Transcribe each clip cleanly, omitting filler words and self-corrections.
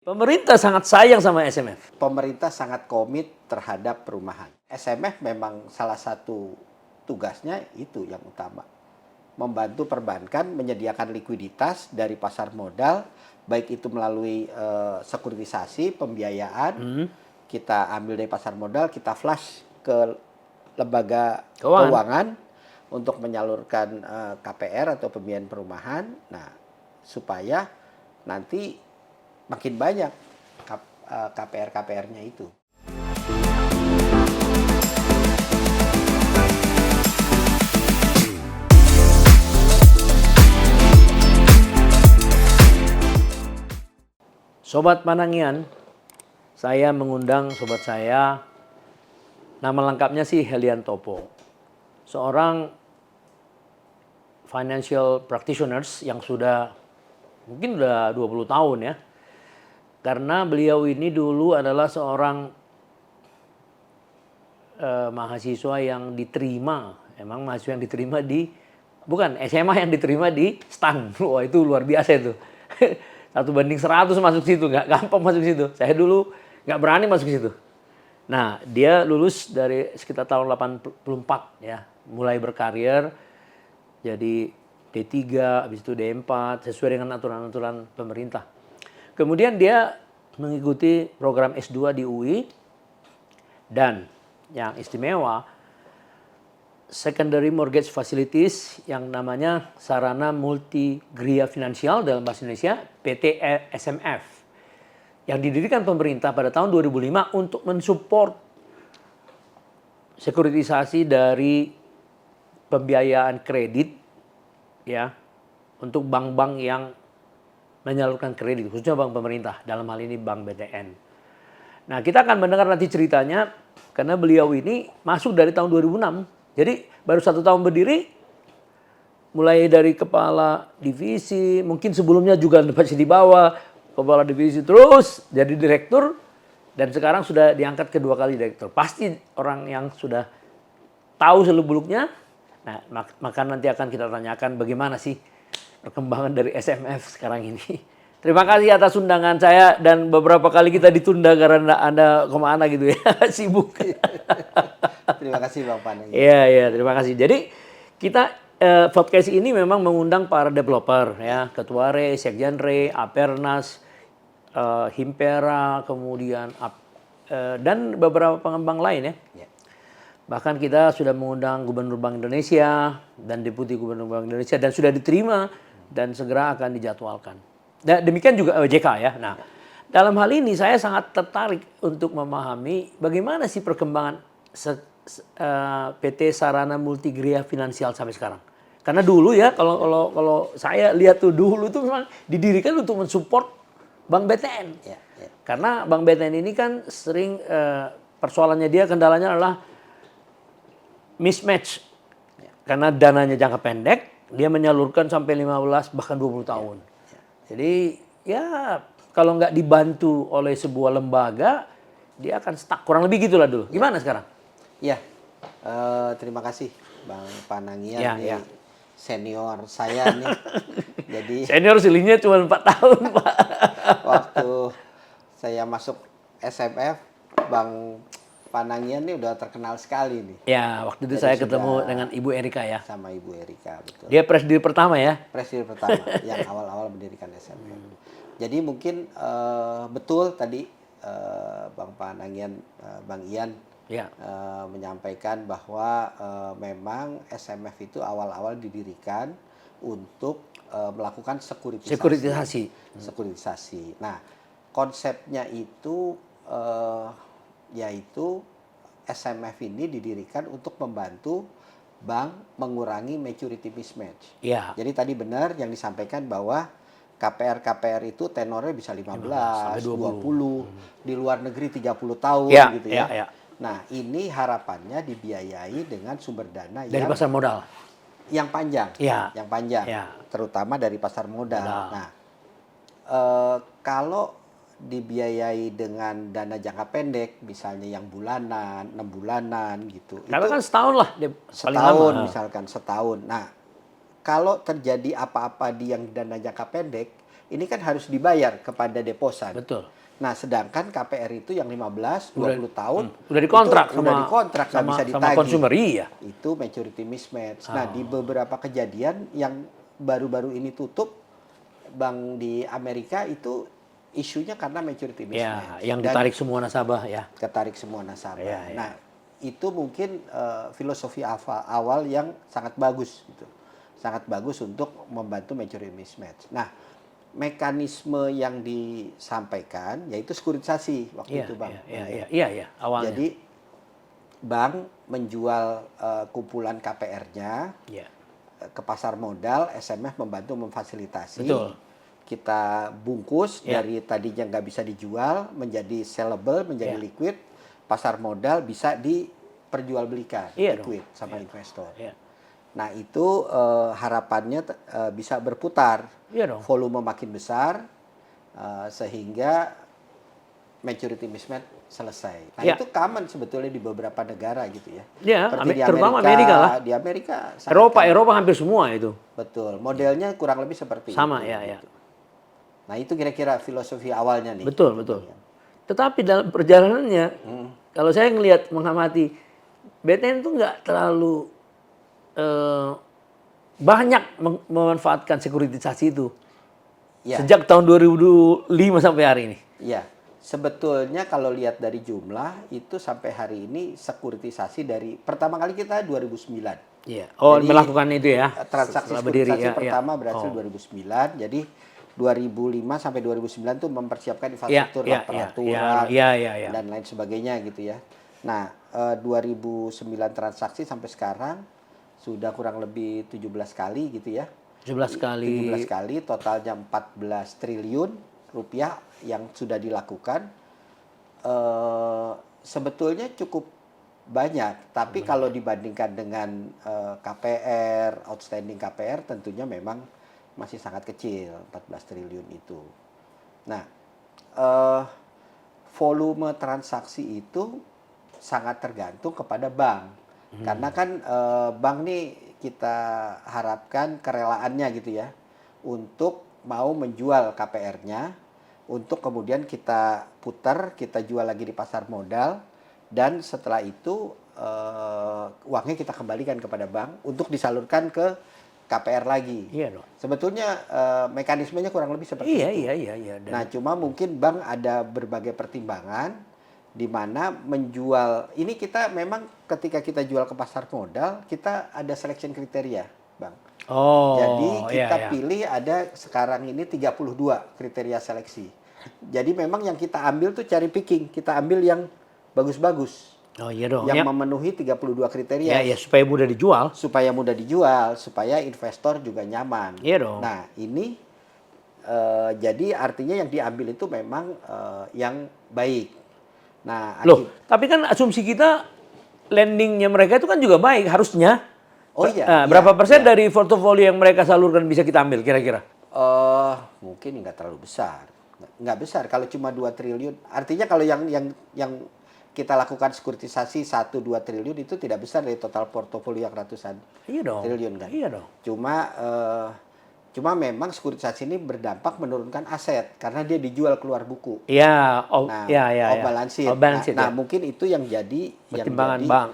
Pemerintah sangat sayang sama SMF. Pemerintah sangat komit terhadap perumahan. SMF memang salah satu tugasnya itu yang utama. Membantu perbankan menyediakan likuiditas dari pasar modal, baik itu melalui sekuritisasi, pembiayaan, kita ambil dari pasar modal, kita flash ke lembaga keuangan untuk menyalurkan KPR atau pembiayaan perumahan. Nah, supaya nanti makin banyak KPR-KPR-nya itu. Sobat Panangian, saya mengundang sobat saya, nama lengkapnya sih Helian Topo. Seorang financial practitioners yang mungkin udah 20 tahun ya. Karena beliau ini dulu adalah seorang mahasiswa yang diterima, emang mahasiswa yang diterima bukan SMA yang diterima di STAN. Wah itu luar biasa itu. 1:100 masuk situ, nggak gampang masuk situ. Saya dulu nggak berani masuk situ. Nah dia lulus dari sekitar tahun 84 ya, mulai berkarir jadi D3, habis itu D4 sesuai dengan aturan-aturan pemerintah. Kemudian dia mengikuti program S2 di UI dan yang istimewa Secondary Mortgage Facilities yang namanya Sarana Multigria Finansial dalam bahasa Indonesia PT SMF yang didirikan pemerintah pada tahun 2005 untuk mensupport sekuritisasi dari pembiayaan kredit ya untuk bank-bank yang menyalurkan kredit, khususnya bank pemerintah, dalam hal ini Bank BTN. Nah, kita akan mendengar nanti ceritanya, karena beliau ini masuk dari tahun 2006. Jadi, baru 1 tahun berdiri, mulai dari kepala divisi, mungkin sebelumnya juga masih di bawah, kepala divisi, terus jadi direktur, dan sekarang sudah diangkat kedua kali direktur. Pasti orang yang sudah tahu seluk-beluknya. Nah, maka nanti akan kita tanyakan bagaimana sih perkembangan dari SMF sekarang ini. Terima kasih atas undangan saya dan beberapa kali kita ditunda karena Anda kemana gitu ya, sibuk. Terima kasih Bang Paneng. Iya, terima kasih. Jadi kita podcast ini memang mengundang para developer ya, Ketua RE, Sekjen RE, Apernas, Himpera, kemudian dan beberapa pengembang lain ya. Bahkan kita sudah mengundang Gubernur Bank Indonesia dan Deputi Gubernur Bank Indonesia dan sudah diterima dan segera akan dijadwalkan. Dan demikian juga OJK ya. Nah, dalam hal ini saya sangat tertarik untuk memahami bagaimana sih perkembangan PT Sarana Multigria Finansial sampai sekarang. Karena dulu ya kalau saya lihat tuh dulu tuh memang didirikan untuk mensupport Bank BTN. Karena Bank BTN ini kan sering persoalannya dia kendalanya adalah mismatch. Karena dananya jangka pendek, dia menyalurkan sampai 15 bahkan 20 tahun. Jadi ya kalau nggak dibantu oleh sebuah lembaga, dia akan stuck. Kurang lebih gitulah dulu. Gimana sekarang? Ya, terima kasih Bang Panangian, senior saya nih. Jadi senior silingnya cuma 4 tahun Pak. Waktu saya masuk SMF, Bang Panangian nih udah terkenal sekali nih. Ya, waktu itu saya ketemu dengan Ibu Erika ya. Sama Ibu Erika, betul. Dia presiden pertama ya? Presiden pertama yang awal-awal mendirikan SMF. Jadi mungkin betul tadi Bang Panangian, Bang Ian menyampaikan bahwa memang SMF itu awal-awal didirikan untuk melakukan sekuritisasi. Nah, konsepnya itu yaitu SMF ini didirikan untuk membantu bank mengurangi maturity mismatch. Ya. Jadi tadi benar yang disampaikan bahwa KPR itu tenornya bisa 15 20, di luar negeri 30 tahun gitu ya. Nah, ini harapannya dibiayai dengan sumber dana dari pasar modal. Yang panjang. Yang panjang. Terutama dari pasar modal. Nah, kalau dibiayai dengan dana jangka pendek, misalnya yang bulanan, 6 bulanan gitu. Karena kan setahun lah. Setahun misalkan, setahun. Nah, kalau terjadi apa-apa di yang dana jangka pendek, ini kan harus dibayar kepada deposan. Betul. Nah, sedangkan KPR itu yang 15, 20 tahun Udah dikontrak itu sama udah dikontrak, nggak bisa sama ditagih. konsumer, iya. Itu maturity mismatch. Nah, di beberapa kejadian yang baru-baru ini tutup, bank di Amerika itu isunya karena maturity mismatch. Ya, yang Dan ditarik semua nasabah ya. ketarik semua nasabah. Ya, ya. Nah, itu mungkin filosofi awal yang sangat bagus gitu. Sangat bagus untuk membantu maturity mismatch. Nah, mekanisme yang disampaikan yaitu sekuritisasi waktu Iya, itu, Bang. iya, awalnya. Jadi bank menjual kumpulan KPR-nya Iya. ke pasar modal, SMF membantu memfasilitasi. Betul. Kita bungkus Ya. dari tadinya nggak bisa dijual menjadi sellable, menjadi Ya. liquid. Pasar modal bisa diperjualbelikan, Iya liquid dong. sama investor. Iya. Nah, itu harapannya bisa berputar. Iya dong. Volume makin besar sehingga maturity mismatch selesai. Nah, Ya. itu common sebetulnya di beberapa negara gitu ya. Ya, Seperti di terutama Amerika lah. Di Amerika sangat Eropa, common. Eropa hampir semua itu. Betul. Modelnya kurang lebih seperti Sama, itu. ya, ya. gitu. Nah, itu kira-kira filosofi awalnya nih. Betul, betul. Tetapi dalam perjalanannya, kalau saya ngelihat mengamati, BTN itu nggak terlalu banyak memanfaatkan sekuritisasi itu. Ya. Sejak tahun 2005 sampai hari ini. Iya. Sebetulnya kalau lihat dari jumlah itu sampai hari ini sekuritisasi dari pertama kali kita 2009. Iya. Oh, Jadi, melakukan itu ya. Transaksi setelah berdiri, sekuritisasi ya, pertama ya. berhasil 2009. Jadi 2005 sampai 2009 tuh mempersiapkan Ya, infrastruktur ya, peraturan ya. dan lain sebagainya gitu ya. Nah, 2009 transaksi sampai sekarang sudah kurang lebih 17 kali gitu ya. 17 kali. 17 kali, totalnya 14 triliun rupiah yang sudah dilakukan. Sebetulnya cukup banyak, tapi kalau dibandingkan dengan KPR, outstanding KPR tentunya memang masih sangat kecil, 14 triliun itu. Nah, volume transaksi itu sangat tergantung kepada bank. Karena kan bank nih kita harapkan kerelaannya gitu ya untuk mau menjual KPR-nya, untuk kemudian kita putar, kita jual lagi di pasar modal, dan setelah itu uangnya kita kembalikan kepada bank untuk disalurkan ke KPR lagi. Iya dong. Sebetulnya mekanismenya kurang lebih seperti itu. Iya. Nah, cuma mungkin bank ada berbagai pertimbangan di mana menjual ini kita memang ketika kita jual ke pasar modal kita ada selection kriteria, Bang. Oh, Jadi kita iya. pilih ada sekarang ini 32 kriteria seleksi. Jadi memang yang kita ambil tuh cari picking, kita ambil yang bagus-bagus. Oh iya dong. Yang memenuhi 32 kriteria. Ya, supaya mudah dijual. Supaya mudah dijual, supaya investor juga nyaman. Iya dong. Nah, ini jadi artinya yang diambil itu memang yang baik. Nah, Loh, tapi kan asumsi kita lendingnya mereka itu kan juga baik harusnya. Oh iya. Berapa persen iya. dari portofolio yang mereka salurkan bisa kita ambil kira-kira? Mungkin nggak terlalu besar. Nggak besar kalau cuma 2 triliun. Artinya kalau yang kita lakukan sekuritisasi 1-2 triliun itu tidak besar dari total portofolio yang ratusan triliun kan. Iya dong. Cuma memang sekuritisasi ini berdampak menurunkan aset karena dia dijual keluar buku. Iya, balance sheet. Nah, mungkin itu yang jadi pertimbangan bank.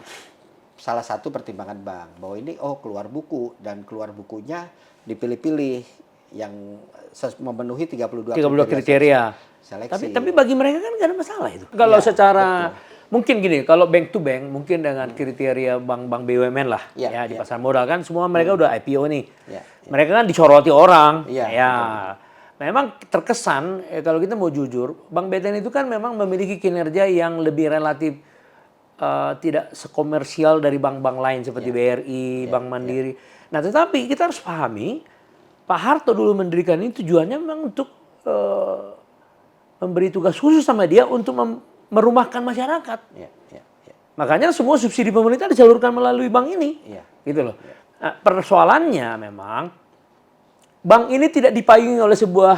Salah satu pertimbangan bank bahwa ini keluar buku dan keluar bukunya dipilih-pilih yang memenuhi 32 kriteria seleksi. Tapi bagi mereka kan nggak ada masalah itu. Kalau secara mungkin gini, kalau bank to bank mungkin dengan kriteria bank-bank BUMN lah di pasar modal kan semua mereka udah IPO nih. Mereka kan disoroti orang. Memang terkesan kalau kita mau jujur, Bank BTN itu kan memang memiliki kinerja yang lebih relatif tidak sekomersial dari bank-bank lain seperti BRI, Bank Mandiri. Nah, tetapi kita harus pahami Pak Harto dulu mendirikan ini tujuannya memang untuk memberi tugas khusus sama dia untuk merumahkan masyarakat. Makanya semua subsidi pemerintah disalurkan melalui bank ini. Gitu loh. Nah, persoalannya memang bank ini tidak dipayungi oleh sebuah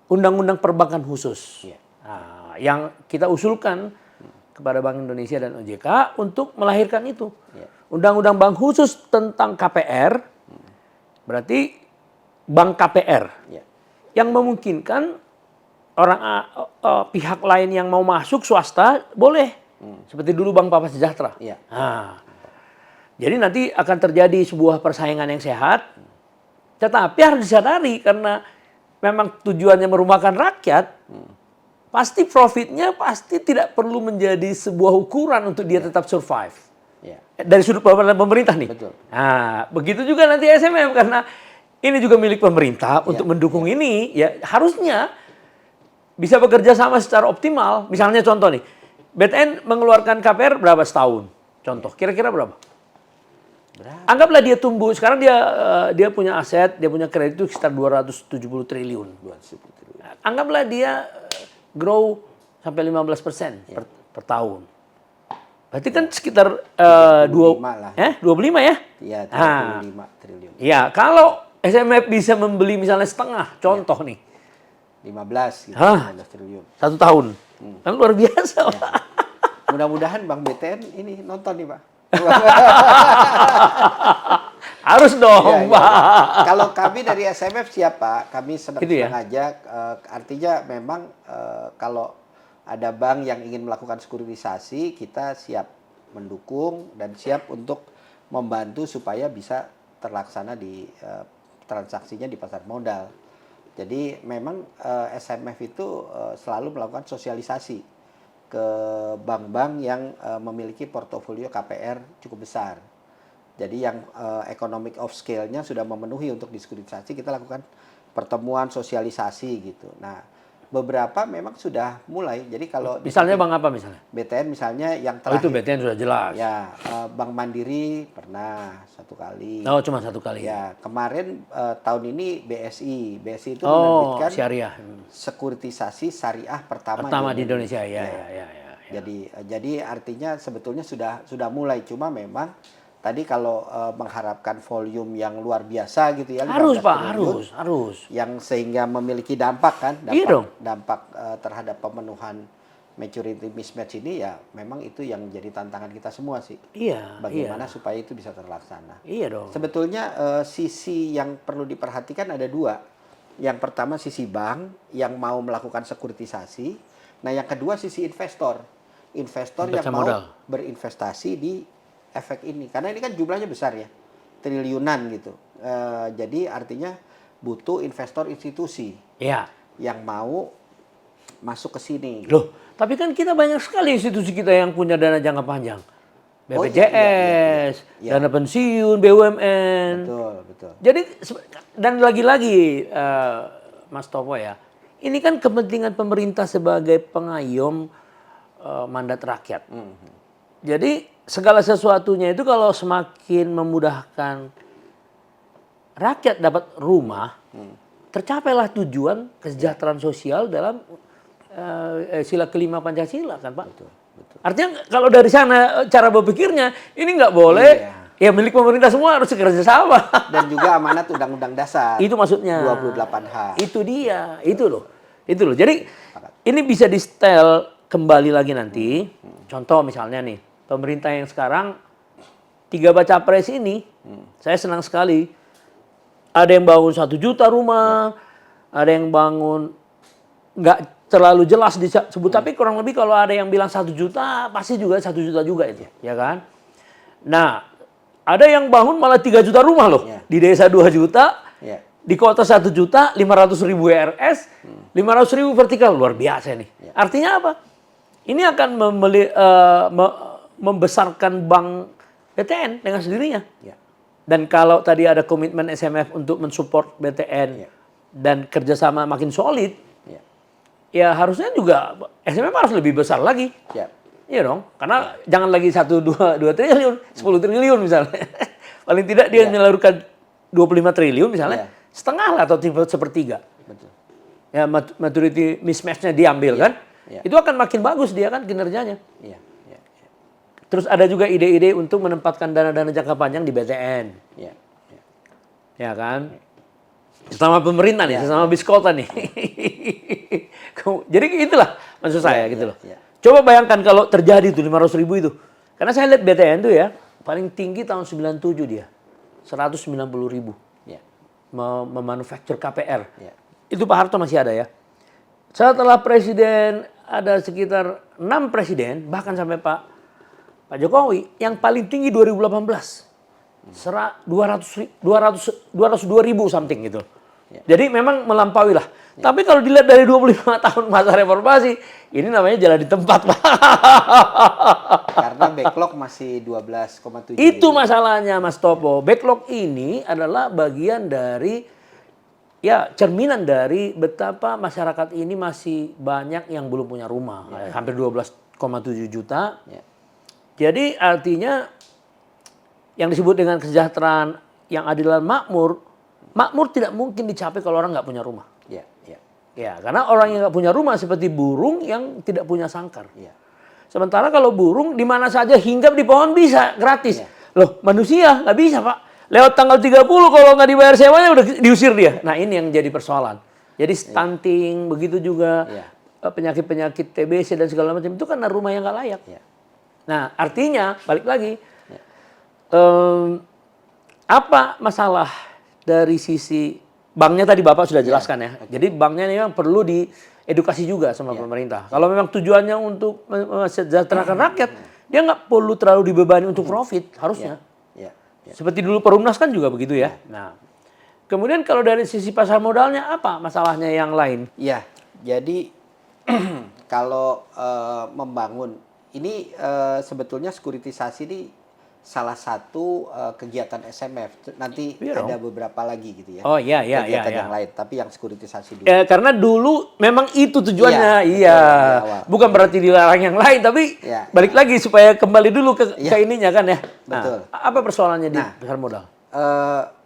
undang-undang perbankan khusus. Nah, yang kita usulkan kepada Bank Indonesia dan OJK untuk melahirkan itu. Undang-undang bank khusus tentang KPR berarti bank KPR Ya. yang memungkinkan orang pihak lain yang mau masuk swasta boleh. Seperti dulu Bank Papa Sejahtera. Iya. Nah, jadi nanti akan terjadi sebuah persaingan yang sehat. Tetapi harus disadari karena memang tujuannya merumahkan rakyat, pasti profitnya pasti tidak perlu menjadi sebuah ukuran untuk dia tetap survive. Ya. Dari sudut pandang pemerintah nih. Betul. Nah, begitu juga nanti SMM karena ini juga milik pemerintah untuk mendukung ini, ya harusnya bisa bekerja sama secara optimal. Misalnya contoh nih, BTN mengeluarkan KPR berapa setahun? Contoh, kira-kira berapa? Anggaplah dia tumbuh, sekarang dia punya aset, dia punya kredit itu sekitar 270 triliun. Anggaplah dia grow sampai 15% per tahun. Berarti kan sekitar 25 ya? Iya, 35 triliun. Iya, kalau SMF bisa membeli misalnya setengah, contoh nih. 15 gitu, 15 triliun. 1 tahun. Kan luar biasa, Pak. Mudah-mudahan Bank BTN ini nonton nih, Pak. Harus dong, Iya, Pak. iya. Kalau kami dari SMF siap, Pak. Kami senang Gitu ya? ajak. Artinya memang kalau ada bank yang ingin melakukan sekuritisasi, kita siap mendukung dan siap untuk membantu supaya bisa terlaksana di transaksinya di pasar modal. Jadi memang SMF itu selalu melakukan sosialisasi ke bank-bank yang memiliki portofolio KPR cukup besar. Jadi yang economic of scale-nya sudah memenuhi untuk diskursasi, kita lakukan pertemuan sosialisasi gitu. Nah, beberapa memang sudah mulai. Jadi kalau Misalnya bank apa misalnya? BTN misalnya yang Oh, itu terakhir. BTN sudah jelas. Ya, Bank Mandiri pernah 1 kali. Oh, cuma 1 kali. Ya, kemarin tahun ini BSI. BSI itu Oh, menerbitkan syariah. sekuritisasi syariah pertama Di Indonesia. Ya. Jadi artinya sebetulnya sudah mulai, cuma memang tadi kalau mengharapkan volume yang luar biasa gitu ya, Harus, 15 Pak, triliun, harus. yang sehingga memiliki dampak kan, Iya dong. dampak terhadap pemenuhan maturity mismatch ini, ya memang itu yang jadi tantangan kita semua sih. Iya, Bagaimana supaya itu bisa terlaksana. Iya dong. Sebetulnya sisi yang perlu diperhatikan ada 2. Yang pertama sisi bank yang mau melakukan sekuritisasi. Nah, yang kedua sisi investor. Investor yang mau berinvestasi di efek ini. Karena ini kan jumlahnya besar ya. Triliunan gitu. Jadi artinya butuh investor institusi. Iya. Yang mau masuk ke sini. Loh, tapi kan kita banyak sekali institusi kita yang punya dana jangka panjang. Oh, BPJS, iya. dana pensiun, BUMN. Betul. Jadi, dan lagi-lagi Mas Topo ya, ini kan kepentingan pemerintah sebagai pengayom mandat rakyat. Jadi segala sesuatunya itu kalau semakin memudahkan rakyat dapat rumah, tercapailah tujuan kesejahteraan sosial dalam sila kelima Pancasila kan, Pak. Betul. Artinya kalau dari sana cara berpikirnya ini nggak boleh, ya milik pemerintah semua harus bekerja sama. Dan juga amanat Undang-Undang Dasar. Itu maksudnya. 28H. Itu dia, itu loh. Jadi ini bisa di setel kembali lagi nanti. Contoh misalnya nih, pemerintah yang sekarang 3 baca pres ini, saya senang sekali. Ada yang bangun 1 juta rumah, ada yang bangun nggak terlalu jelas disebut, tapi kurang lebih kalau ada yang bilang 1 juta, pasti juga 1 juta juga itu, ya kan? Nah, ada yang bangun malah 3 juta rumah loh, di desa 2 juta, di kota 1 juta, 500.000 ERS, 500.000 vertikal, luar biasa nih. Artinya apa? Ini akan membesarkan bank BTN dengan sendirinya. Dan kalau tadi ada komitmen SMF untuk mensupport BTN dan kerjasama makin solid, ya harusnya juga SMF harus lebih besar lagi. Iya dong, karena jangan lagi 2 triliun, 10 triliun misalnya. Paling tidak dia menyalurkan 25 triliun misalnya, setengah lah atau sepertiga. Betul. Ya maturity mismatch-nya diambil kan, itu akan makin bagus dia kan kinerjanya. Terus ada juga ide-ide untuk menempatkan dana-dana jangka panjang di BTN. Ya kan? Sesama pemerintah nih, sesama biskota nih. Jadi itulah maksud saya gitu loh. Coba bayangkan kalau terjadi tuh 500.000 itu. Karena saya lihat BTN tuh ya, paling tinggi tahun 97 dia. 190.000. memanufaktur KPR. Ya. Itu Pak Harto masih ada ya. Setelah presiden ada sekitar 6 presiden, bahkan sampai Pak Jokowi, yang paling tinggi 2018. 202.000 something gitu. Ya. Jadi memang melampaui lah. Tapi kalau dilihat dari 25 tahun masa reformasi, ini namanya jalan di tempat, Pak. Karena backlog masih 12,7. Itu masalahnya, Mas Topo. Backlog ini adalah bagian dari, ya, cerminan dari betapa masyarakat ini masih banyak yang belum punya rumah. Hampir 12,7 juta. Ya. Jadi artinya yang disebut dengan kesejahteraan yang adil dan makmur, makmur tidak mungkin dicapai kalau orang nggak punya rumah. Ya, ya, Ya, karena orang yang nggak punya rumah seperti burung yang tidak punya sangkar. ya. Sementara kalau burung di mana saja hinggap di pohon bisa gratis. Ya. Loh, manusia nggak bisa, Pak. Lewat tanggal 30 kalau nggak dibayar sewanya udah diusir dia. Nah, ini yang jadi persoalan. Jadi stunting begitu juga, Ya. penyakit-penyakit TBC dan segala macam itu karena rumah yang nggak layak. Ya. Nah, artinya balik lagi, apa masalah dari sisi banknya tadi Bapak sudah jelaskan ya. Jadi banknya memang perlu diedukasi juga sama pemerintah. Kalau memang tujuannya untuk mensejahterakan rakyat, dia nggak perlu terlalu dibebani untuk profit harusnya. Ya. Ya. Seperti dulu Perumnas kan juga begitu ya. Nah, kemudian kalau dari sisi pasar modalnya apa masalahnya yang lain? Ya, jadi kalau membangun ini sebetulnya sekuritisasi ini salah satu kegiatan SMF. Nanti Iya ada dong. beberapa lagi gitu ya. Oh iya Kegiatan iya. yang lain, tapi yang sekuritisasi dulu. Karena dulu memang itu tujuannya, Iya, iya. betul, di awal. Bukan berarti dilarang yang lain, tapi Iya. balik lagi supaya kembali dulu ke ininya kan ya. Nah, Betul. apa persoalannya di Nah. pasar modal?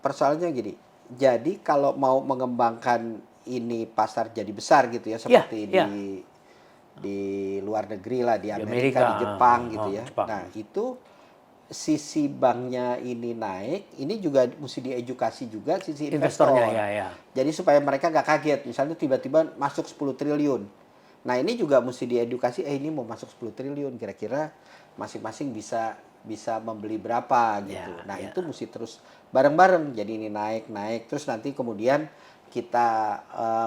Persoalannya gini, jadi kalau mau mengembangkan ini pasar jadi besar gitu ya, seperti Iya. di luar negeri lah, di Amerika, Amerika, di Jepang gitu ya. Jepang. Nah itu sisi banknya ini naik, ini juga mesti diedukasi juga sisi investor. Investornya ya. Jadi supaya mereka nggak kaget, misalnya tiba-tiba masuk 10 triliun. Nah ini juga mesti diedukasi, ini mau masuk 10 triliun, kira-kira masing-masing bisa membeli berapa gitu. Nah itu mesti terus bareng-bareng, jadi ini naik, terus nanti kemudian kita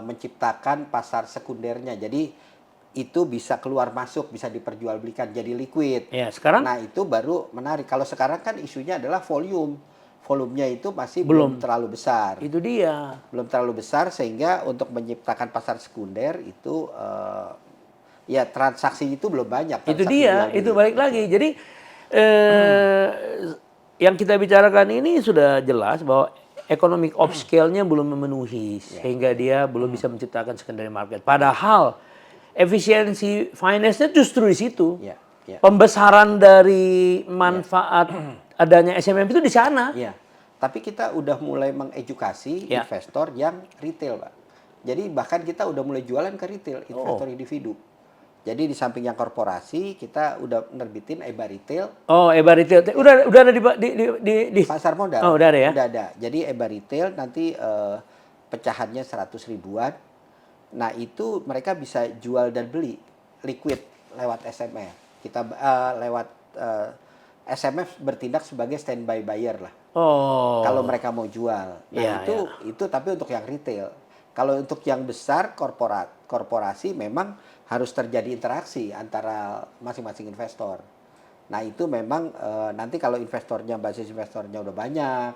menciptakan pasar sekundernya. Jadi itu bisa keluar masuk, bisa diperjualbelikan, jadi liquid. Ya, sekarang Nah itu baru menarik. Kalau sekarang kan isunya adalah volume. Volumenya itu masih belum terlalu besar. itu dia. Belum terlalu besar sehingga untuk menciptakan pasar sekunder itu ya transaksi itu belum banyak. Itu transaksi dia, jual beli. itu balik lagi. Jadi yang kita bicarakan ini sudah jelas bahwa economic of scale-nya belum memenuhi sehingga dia belum bisa menciptakan secondary market. Padahal efisiensi finance-nya justru di situ. Ya, ya. Pembesaran dari manfaat adanya SMM itu di sana. Iya. Tapi kita udah mulai mengedukasi investor yang retail, Pak. Jadi bahkan kita udah mulai jualan ke retail, investor individu. Jadi di samping yang korporasi, kita udah nerbitin EBA retail. Oh, EBA retail. Udah ada di Pasar modal. Oh, udah ada ya? Udah ada. Jadi EBA retail nanti pecahannya 100 ribuan. Nah itu mereka bisa jual dan beli liquid lewat SMF. Kita lewat SMF bertindak sebagai standby buyer lah. Oh. Kalau mereka mau jual. Nah itu tapi untuk yang retail. Kalau untuk yang besar korporasi memang harus terjadi interaksi antara masing-masing investor. Nah itu memang nanti kalau basis investornya udah banyak,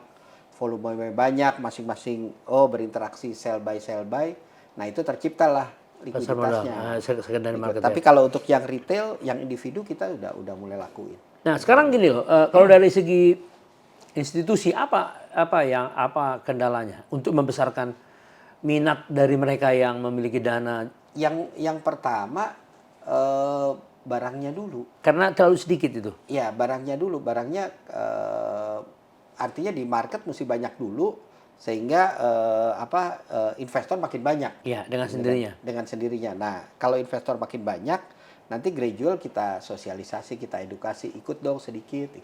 volumenya banyak, masing-masing berinteraksi sell by. Nah itu terciptalah likuiditasnya. Tapi kalau untuk yang retail, yang individu kita udah mulai lakuin. Nah sekarang gini loh, kalau dari segi institusi apa kendalanya untuk membesarkan minat dari mereka yang memiliki dana? Yang pertama barangnya dulu. Karena terlalu sedikit itu. Ya barangnya dulu, artinya di market mesti banyak dulu. Sehingga investor makin banyak. Iya, dengan sendirinya. Dengan sendirinya. Nah, kalau investor makin banyak, nanti gradual kita sosialisasi, kita edukasi, ikut dong sedikit.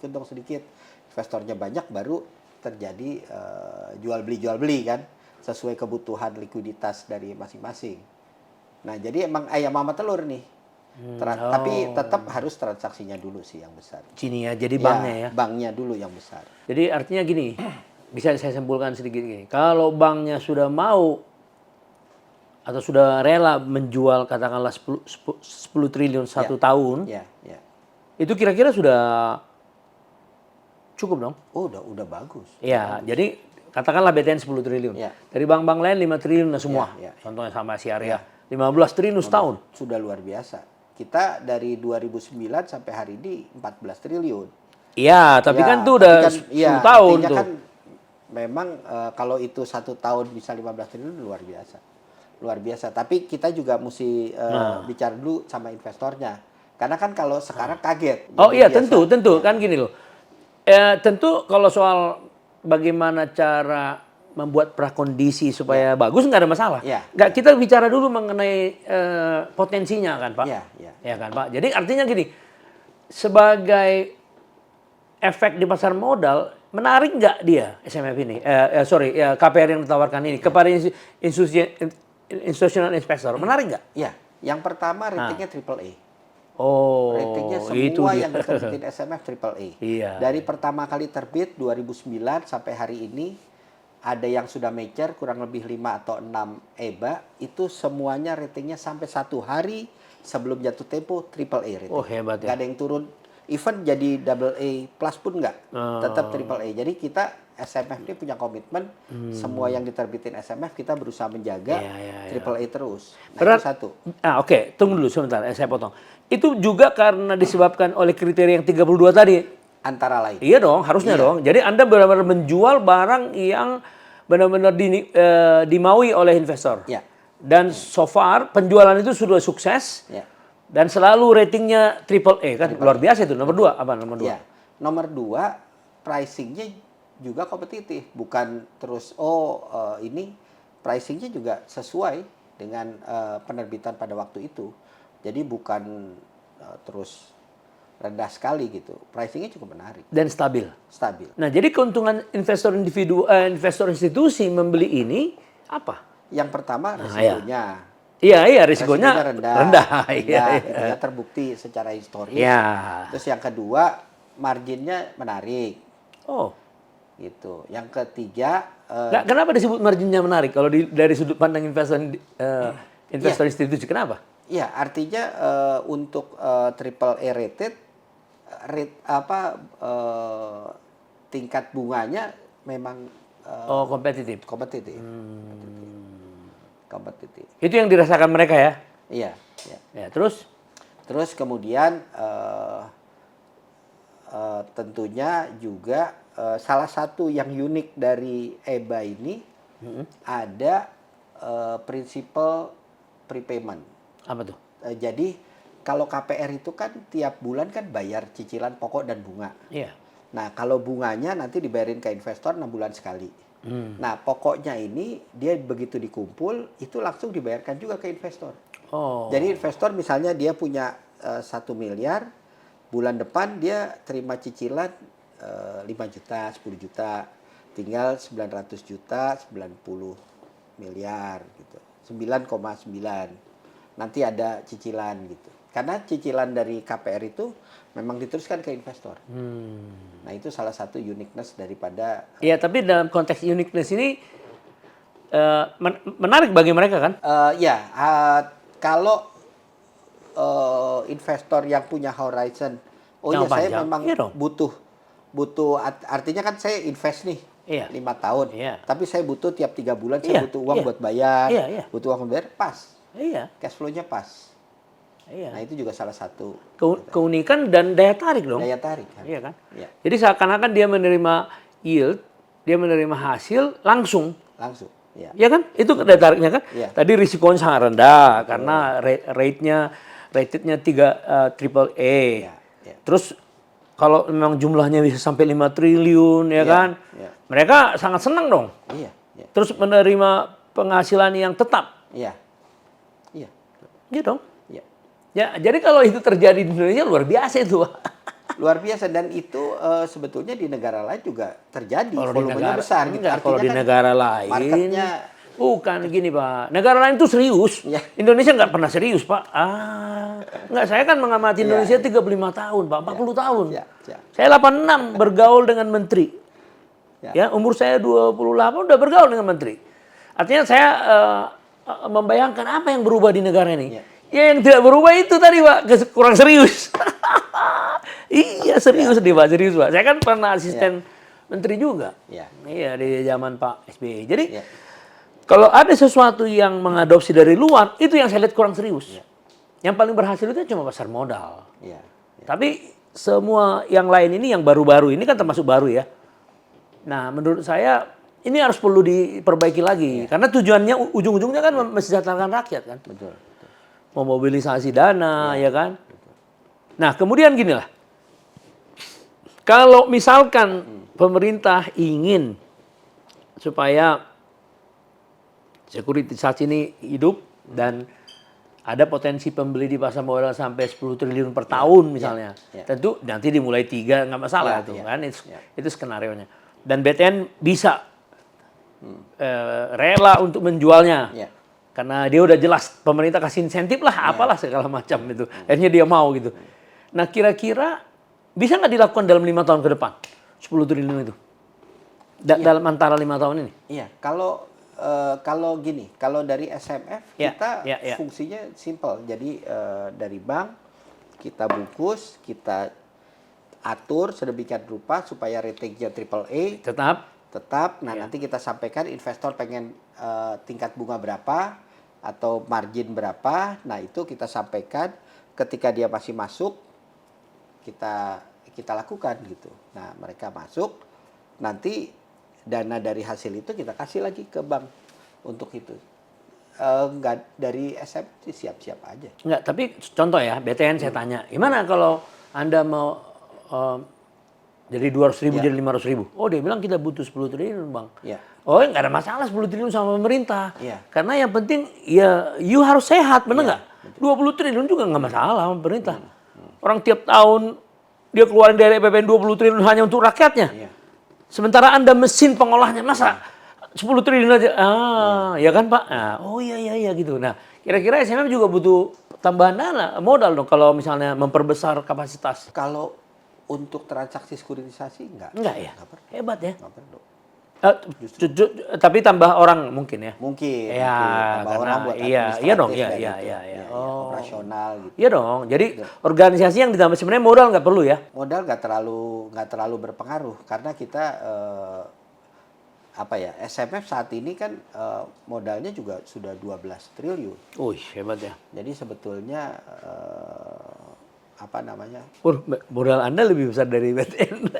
Investornya banyak, baru terjadi jual beli kan, sesuai kebutuhan likuiditas dari masing-masing. Nah, jadi emang ayam sama telur nih. Tapi tetap harus transaksinya dulu sih yang besar. Sini ya, jadi banknya ya. Banknya dulu yang besar. Jadi artinya gini. bisa saya simpulkan sedikit gini. Kalau banknya sudah mau atau sudah rela menjual katakanlah 10 triliun satu tahun, Ya, ya. itu kira-kira sudah cukup dong? Oh, udah bagus. Ya, jadi katakanlah BTN 10 triliun. Ya. Dari bank-bank lain 5 triliun semua. Ya, ya. Contohnya sama Syariah. 15 triliun setahun. Sudah luar biasa. Kita dari 2009 sampai hari ini 14 triliun. Iya, tapi Ya, kan itu udah tapi 10 tahun artinya tuh. kan memang kalau itu 1 tahun bisa 15 triliun luar biasa. Luar biasa. Tapi kita juga mesti bicara dulu sama investornya. Karena kan kalau sekarang kaget. Oh Jadi iya, biasa. tentu. Kan gini loh. Tentu kalau soal bagaimana cara membuat prakondisi supaya bagus nggak ada masalah. Ya. Nggak, kita bicara dulu mengenai potensinya kan Pak. Ya, ya. Ya kan Pak. Jadi artinya gini, sebagai efek di pasar modal, menarik nggak dia SMF ini? KPR yang ditawarkan ini kepada institutional investor, menarik nggak? Ya, yang pertama ratingnya triple A. Oh, Ratingnya itu semua dia. yang diterbitin SMF triple A. Iya. Dari pertama kali terbit 2009 sampai hari ini ada yang sudah mature kurang lebih 5 atau 6 EBA, itu semuanya ratingnya sampai 1 hari sebelum jatuh tempo triple A rating. Oh, hebat ya. Nggak ada yang turun, even jadi double A plus pun nggak, tetap triple A. Jadi kita SMF ini punya komitmen, semua yang diterbitin SMF kita berusaha menjaga triple A terus. Nah, itu satu. Oke. Tunggu dulu sebentar, saya potong. Itu juga karena disebabkan oleh kriteria yang 32 tadi. Antara lain. Iya dong, harusnya dong. Jadi Anda benar-benar menjual barang yang benar-benar dimaui oleh investor. Ya. Dan so far penjualan itu sudah sukses. Ya. Dan selalu ratingnya triple A kan, luar biasa itu. Nomor 2 apa nomor 2? Ya. Nomor 2, pricingnya juga kompetitif, bukan terus ini pricingnya juga sesuai dengan penerbitan pada waktu itu. Jadi bukan terus rendah sekali gitu. Pricingnya cukup menarik. Dan stabil. Stabil. Nah, jadi keuntungan investor investor institusi membeli ini apa? Yang pertama risikonya. Iya, risikonya rendah. Iya. Itu ya terbukti secara historis. Iya. Terus yang kedua, marginnya menarik. Oh. Gitu. Yang ketiga, kenapa disebut marginnya menarik kalau dari sudut pandang investor institusi, kenapa? Iya, artinya untuk triple A rated tingkat bunganya memang kompetitif. Kompetitif. Itu yang dirasakan mereka ya? Iya, iya. Ya, terus Kemudian tentunya juga salah satu yang unik dari EBA ini ada prinsipal prepayment. apa tuh? Jadi kalau KPR itu kan tiap bulan kan bayar cicilan pokok dan bunga. Iya. Nah, kalau bunganya nanti dibayarin ke investor 6 bulan sekali. Nah, pokoknya ini dia begitu dikumpul itu langsung dibayarkan juga ke investor. Oh. Jadi investor misalnya dia punya 1 miliar, bulan depan dia terima cicilan 5 juta, 10 juta, tinggal 900 juta, 90 miliar gitu. 9,9. Nanti ada cicilan gitu. Karena cicilan dari KPR itu memang diteruskan ke investor. Nah, itu salah satu uniqueness daripada. Iya, tapi dalam konteks uniqueness ini menarik bagi mereka kan? Kalau investor yang punya horizon, yang saya panjang. memang Iya dong. butuh artinya kan saya invest nih. Iya. 5 tahun. Iya. Tapi saya butuh tiap 3 bulan Iya, saya butuh uang iya. buat bayar. Iya. Butuh uang bayar, pas. Iya. Cash flow-nya pas. Iya. Nah, itu juga salah satu Keunikan dan daya tarik dong. daya tarik kan. Iya kan? Iya. Jadi seakan-akan dia menerima yield, dia menerima hasil langsung. Langsung. Iya. Ya kan? Itu daya tariknya kan? Iya. Tadi risikonya sangat rendah karena ratednya 3 triple A. Iya. Iya. Terus kalau memang jumlahnya bisa sampai 5 triliun ya Iya, kan? iya. Mereka sangat senang dong. Iya. Iya. Terus menerima penghasilan yang tetap. Iya. Iya. Iya dong. Iya. Ya, jadi kalau itu terjadi di Indonesia luar biasa itu. Luar biasa, dan itu sebetulnya di negara lain juga terjadi. Kalau di Volumenya negara besar gitu. enggak, kalau Artinya di kan negara lain marketnya bukan gini Pak. Negara lain tuh serius. Iya. Indonesia nggak pernah serius Pak. Nggak, saya kan mengamati Iya. Indonesia 35 tahun Pak, 40 tahun. Iya, iya. Saya 86 bergaul dengan menteri. Ya, umur saya 28 udah bergaul dengan menteri. Artinya saya membayangkan apa yang berubah di negara ini. Ya yang tidak berubah itu tadi Pak, kurang serius. Iya serius nih Pak, serius Pak. Saya kan pernah asisten menteri juga. Iya di zaman Pak SBY. Jadi kalau ada sesuatu yang mengadopsi dari luar, itu yang saya lihat kurang serius. Yang paling berhasil itu cuma pasar modal. Tapi semua yang lain ini yang baru-baru ini kan termasuk baru ya. Nah, menurut saya ini harus perlu diperbaiki lagi karena tujuannya ujung-ujungnya kan mensejahterakan rakyat kan. Betul. Memobilisasi dana ya kan. Nah, kemudian gini lah. Kalau misalkan pemerintah ingin supaya sekuritisasi ini hidup dan ada potensi pembeli di pasar modal sampai 10 triliun per tahun misalnya. Tentu nanti dimulai 3 nggak masalah itu kan. Itu skenario-nya. Dan BTN bisa rela untuk menjualnya. Karena dia udah jelas pemerintah kasih insentif lah apalah segala macam itu. Akhirnya dia mau gitu. Nah, kira-kira bisa nggak dilakukan dalam 5 tahun ke depan? 10 triliun itu. Dalam antara 5 tahun ini. Iya, kalau gini, kalau dari SMF kita fungsinya simple. Jadi dari bank kita bungkus, kita atur sedemikian rupa supaya ratingnya AAA tetap. Nah nanti kita sampaikan investor pengen tingkat bunga berapa atau margin berapa. Nah itu kita sampaikan ketika dia masih masuk kita lakukan gitu. Nah mereka masuk nanti dana dari hasil itu kita kasih lagi ke bank untuk itu. Enggak dari SM siap-siap aja. Enggak, tapi contoh ya BTN saya tanya, gimana kalau Anda mau jadi 200.000 jadi 500.000? Oh dia bilang kita butuh 10 triliun bang. Oh nggak ada masalah 10 triliun sama pemerintah. Karena yang penting ya you harus sehat, bener nggak? 20 triliun juga nggak masalah sama pemerintah. Orang tiap tahun dia keluarin dari APBN 20 triliun hanya untuk rakyatnya. Sementara Anda mesin pengolahnya, masa 10 triliun aja? Ya kan Pak? Oh iya gitu. Nah kira-kira SMF juga butuh tambahan dana, modal dong kalau misalnya memperbesar kapasitas. Kalau untuk transaksi sekuritisasi enggak ya? Hebat ya? Enggak perlu. Tapi tambah orang mungkin ya? Mungkin. Ya, tambah orang buat iya dong, iya. Operasional gitu. Iya dong. Jadi organisasi yang ditambah sebenarnya modal nggak perlu ya? Modal nggak terlalu berpengaruh karena kita SMF saat ini kan modalnya juga sudah 12 triliun. Hebat ya. Jadi sebetulnya modal Anda lebih besar dari BTN.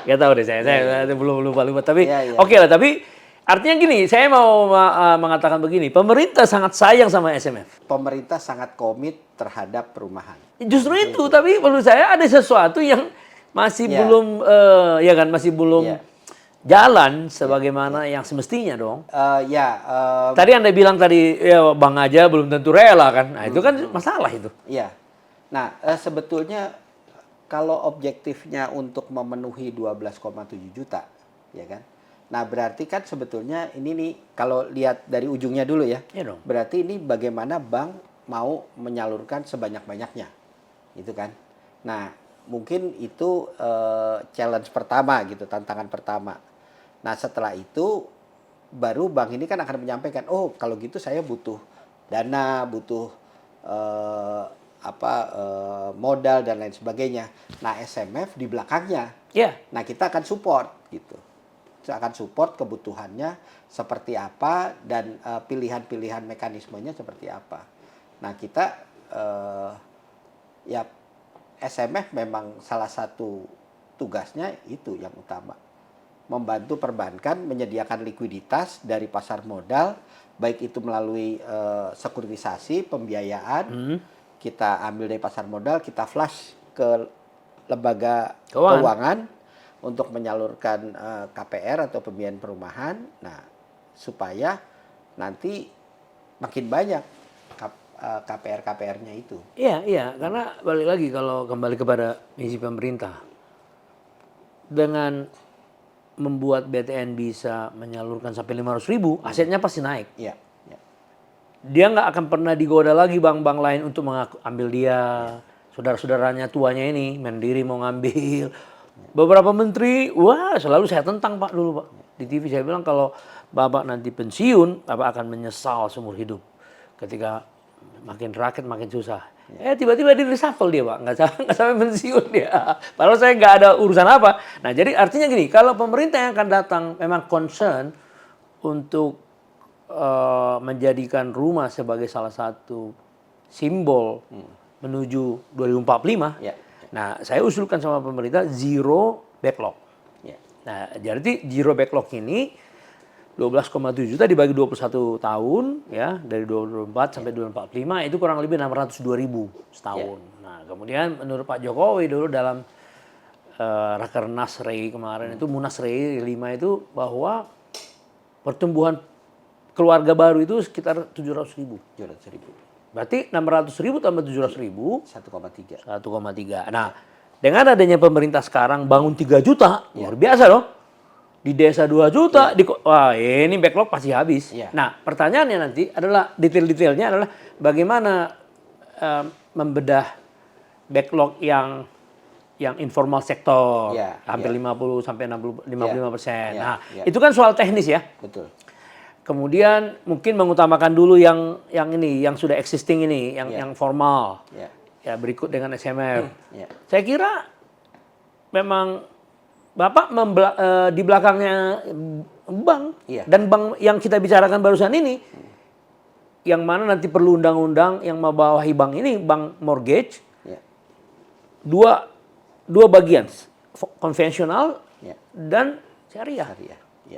Gak tahu deh saya belum lupa. Tapi oke lah. Tapi artinya gini, saya mau mengatakan begini, pemerintah sangat sayang sama SMF. Pemerintah sangat komit terhadap perumahan. Justru itu. Tapi menurut saya ada sesuatu yang masih belum, masih belum jalan sebagaimana yang semestinya dong. Tadi Anda bilang ya Bang aja belum tentu rela kan. Nah itu kan masalah itu. Iya. Nah sebetulnya kalau objektifnya untuk memenuhi 12,7 juta, ya kan? Nah berarti kan sebetulnya ini nih kalau lihat dari ujungnya dulu ya. Iya dong. Berarti ini bagaimana bank mau menyalurkan sebanyak-banyaknya, gitu kan? Nah mungkin itu challenge pertama gitu, tantangan pertama. Nah setelah itu baru bank ini kan akan menyampaikan, oh kalau gitu saya butuh dana, butuh modal dan lain sebagainya. Nah SMF di belakangnya. Nah kita akan support gitu. Kita akan support kebutuhannya seperti apa dan pilihan-pilihan mekanismenya seperti apa. Nah kita SMF memang salah satu tugasnya itu yang utama. Membantu perbankan menyediakan likuiditas dari pasar modal, baik itu melalui sekuritisasi, pembiayaan, kita ambil dari pasar modal, kita flash ke lembaga keuangan untuk menyalurkan KPR atau pembiayaan perumahan. Nah, supaya nanti makin banyak KPR-KPR-nya itu. Iya, karena balik lagi kalau kembali kepada misi pemerintah. Dengan membuat BTN bisa menyalurkan sampai 500.000, asetnya pasti naik. Dia nggak akan pernah digoda lagi bank-bank lain untuk ambil dia. Saudara-saudaranya tuanya ini, Mandiri mau ngambil, Beberapa menteri, wah selalu saya tentang Pak dulu Pak. Di TV saya bilang kalau Bapak nanti pensiun, Bapak akan menyesal seumur hidup. Ketika makin rakyat makin susah. Tiba-tiba di reshuffle dia Pak, nggak sampai pensiun dia. Padahal saya nggak ada urusan apa. Nah jadi artinya gini, kalau pemerintah yang akan datang memang concern untuk menjadikan rumah sebagai salah satu simbol menuju 2045. Ya. Nah, saya usulkan sama pemerintah zero backlog. Ya. Nah, jadi zero backlog ini 12,7 juta dibagi 21 tahun ya, dari 2024 sampai 2045 itu kurang lebih 602.000 setahun. Nah, kemudian menurut Pak Jokowi dulu dalam Rakernas REI kemarin itu Munas REI 5 itu bahwa pertumbuhan keluarga baru itu sekitar 700.000. 700.000. Berarti 600.000 tambah 700.000 1,3. 1,3. Nah, dengan adanya pemerintah sekarang bangun 3 juta, luar biasa dong. Di desa 2 juta, wah ini backlog pasti habis. Nah, pertanyaannya nanti adalah detail-detailnya adalah bagaimana membedah backlog yang informal sektor, hampir 50 sampai 55%. Nah, itu kan soal teknis ya. Betul. Kemudian mungkin mengutamakan dulu yang ini, yang sudah existing ini, yang formal. Ya, berikut dengan SMF. Saya kira memang Bapak di belakangnya bank. Dan bank yang kita bicarakan barusan ini, yang mana nanti perlu undang-undang yang membawahi bank ini, bank mortgage, dua bagian, konvensional dan syariah.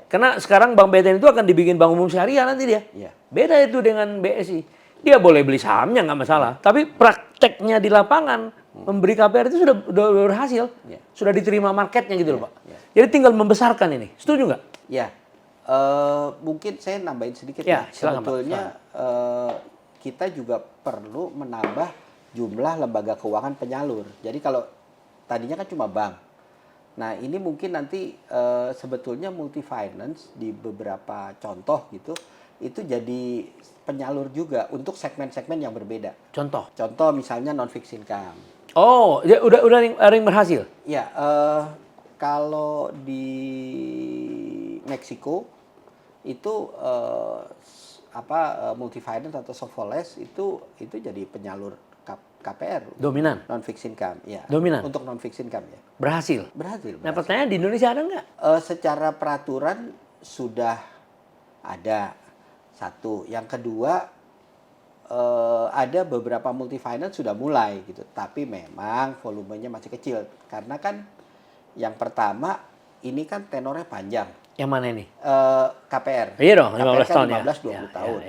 Karena sekarang Bank BTN itu akan dibikin bank umum syariah nanti dia. Beda itu dengan BSI. Dia boleh beli sahamnya nggak masalah. Tapi prakteknya di lapangan memberi KPR itu sudah berhasil. Sudah diterima marketnya gitu loh Pak. Jadi tinggal membesarkan ini. Setuju nggak? Ya. Mungkin saya nambahin sedikit. Sebetulnya kita juga perlu menambah jumlah lembaga keuangan penyalur. Jadi kalau tadinya kan cuma bank. Nah ini mungkin nanti sebetulnya multi finance di beberapa contoh gitu itu jadi penyalur juga untuk segmen-segmen yang berbeda. Contoh misalnya non fixed income. Oh, ya udah ada yang berhasil. Ya, kalau di Meksiko itu multi finance atau Sofoles itu jadi penyalur KPR. Dominan. Non fixed income, ya. Dominan. Untuk non fixed income ya. Berhasil. Nah pertanyaan di Indonesia ada nggak? Secara peraturan sudah ada satu. Yang kedua ada beberapa multi finance sudah mulai gitu. Tapi memang volumenya masih kecil karena kan yang pertama ini kan tenornya panjang. Yang mana ini? KPR. Iya dong, 15 KPR kan tahun 15-20 tahun.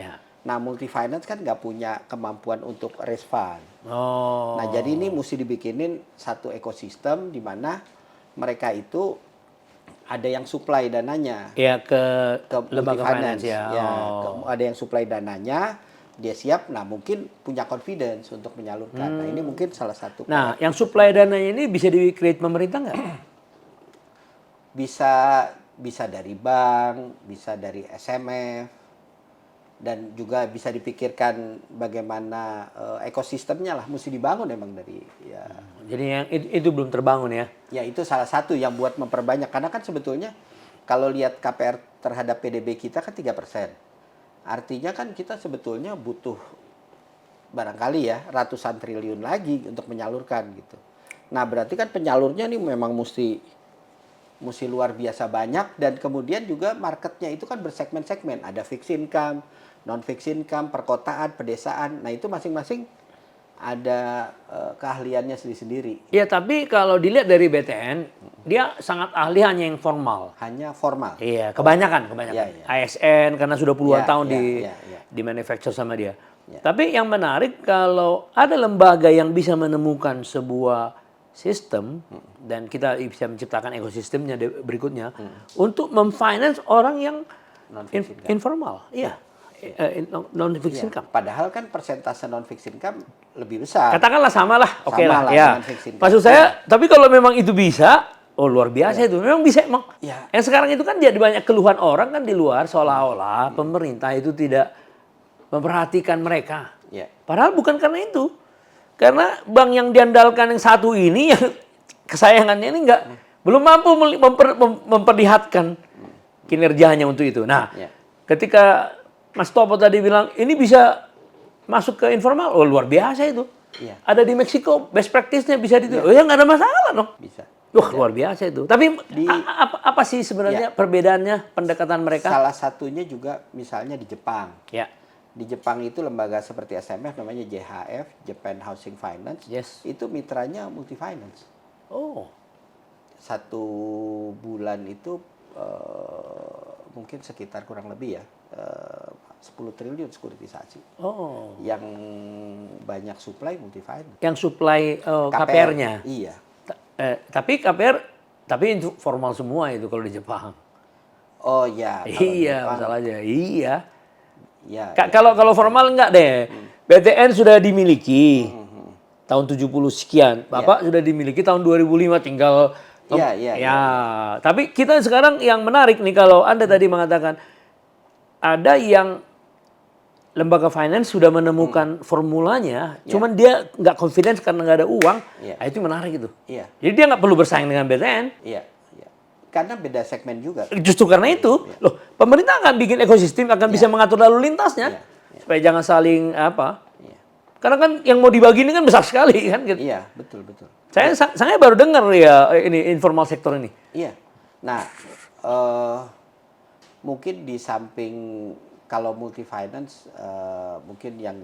Nah, multi finance kan nggak punya kemampuan untuk raise fund. Nah, jadi ini mesti dibikinin satu ekosistem di mana mereka itu ada yang supply dananya. Ya, ke lembaga finance. Ada yang supply dananya, dia siap. Nah, mungkin punya confidence untuk menyalurkan. Nah, ini mungkin salah satu. Nah, yang supply dananya ini bisa di-create pemerintah nggak? Bisa dari bank, bisa dari SMF. Dan juga bisa dipikirkan bagaimana ekosistemnya lah mesti dibangun emang dari ya. Jadi yang itu belum terbangun ya? Ya itu salah satu yang buat memperbanyak karena kan sebetulnya kalau lihat KPR terhadap PDB kita kan 3%. Artinya kan kita sebetulnya butuh barangkali ya ratusan triliun lagi untuk menyalurkan gitu. Nah berarti kan penyalurnya nih memang mesti luar biasa banyak dan kemudian juga marketnya itu kan bersegmen-segmen. Ada fixed income, non-fixed income, perkotaan, pedesaan. Nah itu masing-masing ada keahliannya sendiri-sendiri. Ya tapi kalau dilihat dari BTN, dia sangat ahli hanya yang formal. Hanya formal? Iya, kebanyakan. Ya. ASN karena sudah puluhan tahun di manufacture sama dia. Ya. Tapi yang menarik kalau ada lembaga yang bisa menemukan sebuah sistem dan kita bisa menciptakan ekosistemnya berikutnya untuk memfinance orang yang informal, non fixed income. Padahal kan persentase non fixed income lebih besar. Katakanlah sama lah, oke lah. Ya. Maksud saya, ya. Tapi kalau memang itu bisa, luar biasa itu. Memang bisa emang. Ya. Yang sekarang itu kan jadi banyak keluhan orang kan di luar seolah-olah pemerintah itu tidak memperhatikan mereka. Ya. Padahal bukan karena itu. Karena bank yang diandalkan yang satu ini yang kesayangannya ini belum mampu memperlihatkan kinerjanya untuk itu. Nah, Ya. ketika Mas Topo tadi bilang ini bisa masuk ke informal, oh luar biasa itu. Iya. Ada di Meksiko, best practice-nya bisa oh ya nggak ada masalah dong. Bisa. Wah luar biasa itu. Tapi Di- apa sih sebenarnya perbedaannya pendekatan mereka? Salah satunya juga misalnya di Jepang. Ya, Di Jepang itu lembaga seperti SMF namanya JHF, Japan Housing Finance. yes. Itu mitranya multi finance. Oh, 1 bulan itu mungkin sekitar kurang lebih ya 10 triliun sekuritisasi. oh. Yang banyak supply multi finance. Yang supply KPR-nya. Iya. Tapi KPR, tapi itu formal semua itu kalau di Jepang. Oh ya. kalau di Iya, Jepang, masalahnya. Iya. Ya, Kalau formal enggak deh. BTN sudah dimiliki tahun 70 sekian. Bapak sudah dimiliki tahun 2005 tinggal Iya. Tapi kita sekarang yang menarik nih kalau Anda tadi mengatakan ada yang lembaga finance sudah menemukan formulanya, cuman dia nggak confidence karena nggak ada uang. Iya. Nah, itu menarik itu. Iya. Jadi dia nggak perlu bersaing dengan BTN. Iya. Karena beda segmen juga. Justru karena itu, loh, pemerintah akan bikin ekosistem, akan bisa mengatur lalu lintasnya supaya jangan saling apa. Iya. Karena kan yang mau dibagi ini kan besar sekali kan. Gitu. Iya, betul. Saya baru dengar ya ini informal sektor ini. Iya. Nah, mungkin di samping kalau multi finance mungkin yang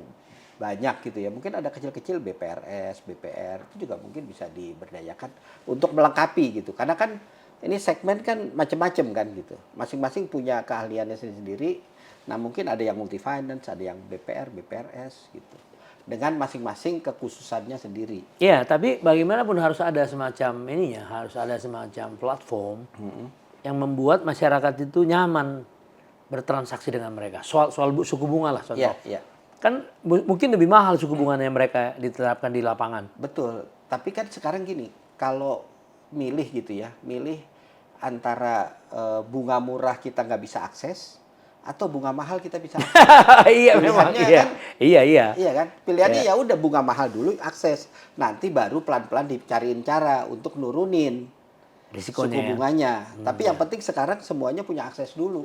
banyak gitu ya. Mungkin ada kecil-kecil BPRS, BPR itu juga mungkin bisa diberdayakan untuk melengkapi gitu. Karena kan ini segmen kan macam-macam kan gitu. Masing-masing punya keahliannya sendiri. Nah, mungkin ada yang multi finance, ada yang BPR, BPRS gitu. Dengan masing-masing kekhususannya sendiri. Ya, tapi bagaimanapun harus ada semacam ininya, harus ada semacam platform yang membuat masyarakat itu nyaman bertransaksi dengan mereka. Soal suku bunga lah contoh. Iya. Kan mungkin lebih mahal suku bunganya mereka diterapkan di lapangan. Betul. Tapi kan sekarang gini, kalau milih gitu ya, milih antara bunga murah kita nggak bisa akses atau bunga mahal kita bisa akses. Iya memang. Iya. Kan, Iya. iya kan? Pilihannya ya udah bunga mahal dulu akses. Nanti baru pelan-pelan dicariin cara untuk nurunin Risikonya. suku bunganya. Tapi yang penting sekarang semuanya punya akses dulu.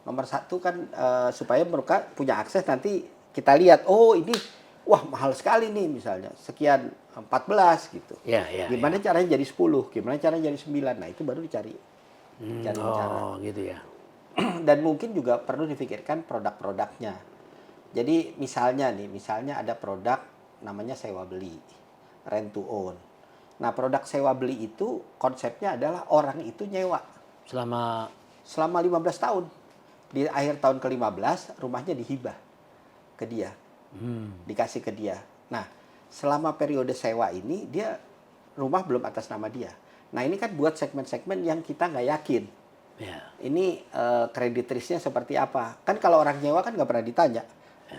Nomor satu kan supaya mereka punya akses, nanti kita lihat, oh ini wah mahal sekali nih misalnya, sekian 14 gitu. Iya. Gimana caranya jadi 10, gimana caranya jadi 9. Nah itu baru dicari cara. Gitu ya. Dan mungkin juga perlu difikirkan produk-produknya. Jadi misalnya ada produk namanya sewa beli, rent to own. Nah produk sewa beli itu konsepnya adalah orang itu nyewa Selama 15 tahun. Di akhir tahun ke-15 rumahnya dihibah ke dia. Dikasih ke dia. Nah, selama periode sewa ini dia rumah belum atas nama dia. Nah, ini kan buat segmen-segmen yang kita nggak yakin. ya. Ini kredit risknya seperti apa? Kan kalau orang nyewa kan nggak pernah ditanya.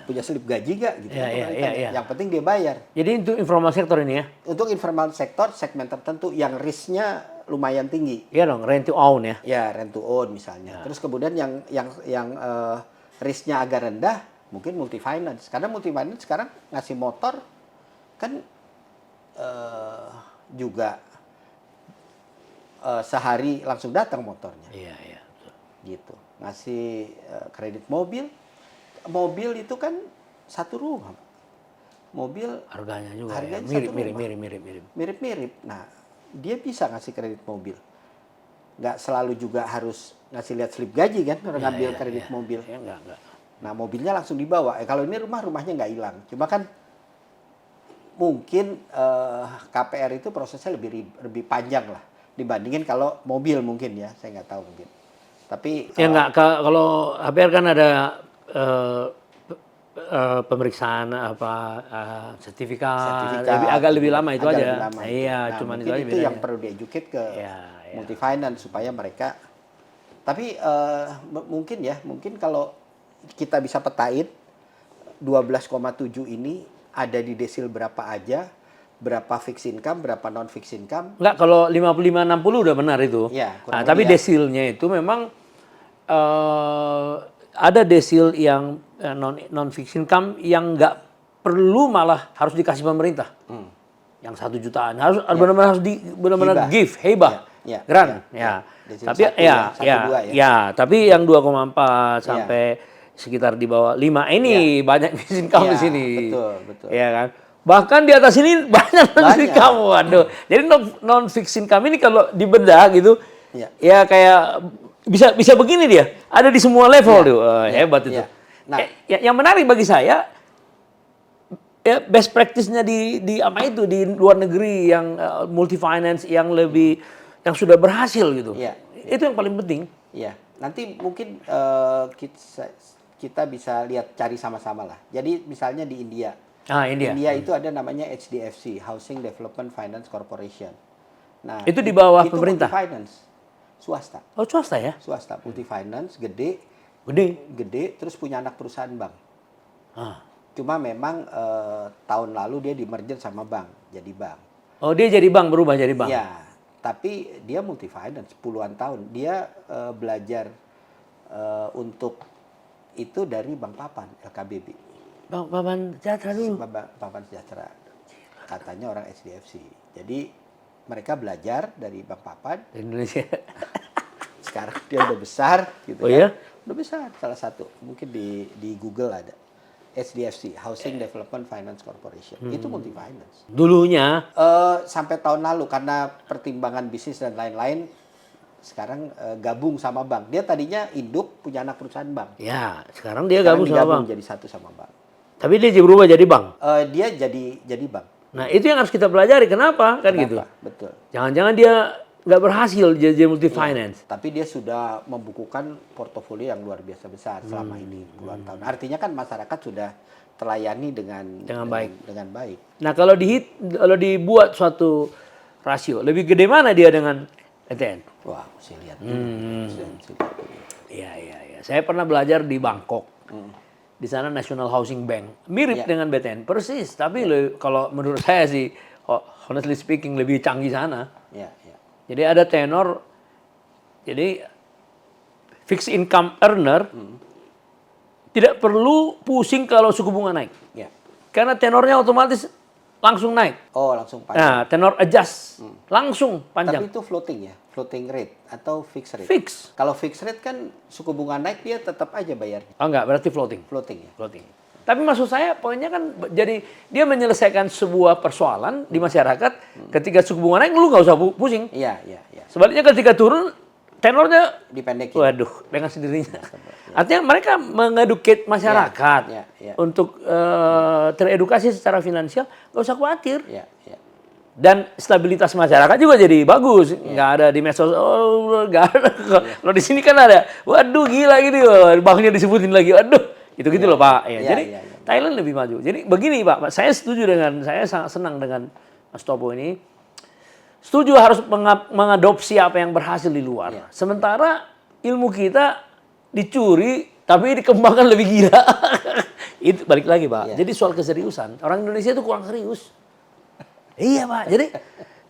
Punya slip gaji nggak gitu. Iya, Nggak pernah iya, ditanya. iya. Yang penting dia bayar. Jadi itu informal sektor ini ya. Untuk informal sektor segmen tertentu yang risknya lumayan tinggi. Iya dong, rent to own ya. Ya, rent to own misalnya. Terus kemudian yang risknya agak rendah mungkin multi finance. Karena multi finance sekarang ngasih motor kan juga sehari langsung datang motornya. Iya. Gitu. Ngasih kredit mobil. Mobil itu kan satu rumah. Mobil Harganya juga harganya ya. satu rumah. Mirip. Mirip-mirip. Nah, dia bisa ngasih kredit mobil. Nggak selalu juga harus ngasih lihat slip gaji kan, orang ngambil kredit mobil. Ya, enggak. Nah, mobilnya langsung dibawa. Kalau ini rumahnya nggak hilang. Cuma kan mungkin KPR itu prosesnya lebih panjang lah dibandingin kalau mobil mungkin ya. Saya nggak tahu mungkin. Tapi Ya enggak, kalau HPR kan ada pemeriksaan sertifikat, agak lebih lama itu agak aja. lebih lama. Iya, Nah, cuman mungkin itu aja itu yang bedanya. perlu di-educate ke Iya. multi finance supaya mereka. Tapi mungkin kalau kita bisa petain 12,7 ini ada di desil berapa aja, berapa fixed income, berapa non fixed income. Enggak, kalau 55-60 udah benar itu. Iya, kurang Nah, lebih tapi ya. desilnya itu memang ada desil yang non fixed income yang nggak perlu malah harus dikasih pemerintah. yang 1 jutaan harus benar-benar harus benar-benar give hibah, grant, ya. Tapi tapi yang 2,4 sampai sekitar di bawah 5 ini banyak fixed income di sini. Betul. Ya kan? Bahkan di atas ini banyak fixed income. Waduh. Jadi non fixed income ini kalau dibedah gitu, ya kayak bisa begini dia. Ada di semua level tuh. Hebat itu. Nah, yang menarik bagi saya ya best practice-nya di apa itu di luar negeri yang multi finance yang sudah berhasil gitu. Itu yang paling penting. Iya. Nanti mungkin kita bisa lihat cari sama-sama lah. Jadi misalnya di India. India itu ada namanya HDFC, Housing Development Finance Corporation. Nah, itu di bawah itu pemerintah. Multi-finance. Swasta. Oh, swasta ya? Swasta, multi-finance, gede, terus punya anak perusahaan bank. Cuma memang tahun lalu dia di-merger sama bank, jadi bank. Oh, dia jadi bank, berubah jadi bank? Iya, tapi dia multi-finance, puluhan tahun. Dia belajar untuk itu dari Bank Papan, LKBB. Bank Papan Sejahtera dulu? Papan Sejahtera. Katanya orang HDFC. Jadi mereka belajar dari Bank Papan. Di Indonesia. Sekarang dia udah besar gitu. Oh ya? Udah besar, salah satu. Mungkin di Google ada. HDFC, Housing Development Finance Corporation. Itu multi finance. Dulunya? Sampai tahun lalu karena pertimbangan bisnis dan lain-lain, sekarang gabung sama bank. Dia tadinya induk punya anak perusahaan bank. Ya, sekarang dia gabung sama bank. Jadi satu sama bank. Tapi dia berubah jadi bank? Dia jadi bank. Nah, itu yang harus kita pelajari. Kenapa? Kan gitu. Betul. Jangan-jangan dia nggak berhasil jadi multi finance. Tapi dia sudah membukukan portofolio yang luar biasa besar selama ini puluhan tahun. Artinya kan masyarakat sudah terlayani dengan baik. Nah, kalau dibuat suatu rasio, lebih gede mana dia dengan ETN? Wah, mesti lihat. Iya. Saya pernah belajar di Bangkok. Di sana National Housing Bank. Mirip dengan BTN, persis. Tapi kalau menurut saya sih, honestly speaking, lebih canggih sana. Jadi ada tenor, jadi fixed income earner tidak perlu pusing kalau suku bunga naik. Karena tenornya otomatis langsung naik. Oh, langsung panjang. Nah, tenor adjust. Langsung panjang. Tapi itu floating ya? Floating rate atau fixed rate? Fix. Kalau fixed rate kan suku bunga naik dia tetap aja bayarnya. Oh enggak, berarti floating. Floating ya? Floating. Tapi maksud saya poinnya kan jadi dia menyelesaikan sebuah persoalan di masyarakat ketika suku bunga naik lu nggak usah pusing. Iya. Sebaliknya ketika turun tenornya dipendekin. Waduh, dengan sendirinya. Artinya mereka mengeduket masyarakat untuk teredukasi secara finansial, nggak usah khawatir. Dan stabilitas masyarakat juga jadi bagus. Nggak ada di medsos, nggak ada. Kalau di sini kan ada, waduh gila gitu, banknya disebutin lagi, waduh. Gitu loh Pak. Jadi Thailand lebih maju. Jadi begini Pak, saya sangat senang dengan Mas Topo ini. Setuju harus mengadopsi apa yang berhasil di luar. Sementara ilmu kita dicuri, tapi dikembangkan lebih gila. Itu balik lagi Pak. Jadi soal keseriusan, orang Indonesia itu kurang serius. Iya Pak, jadi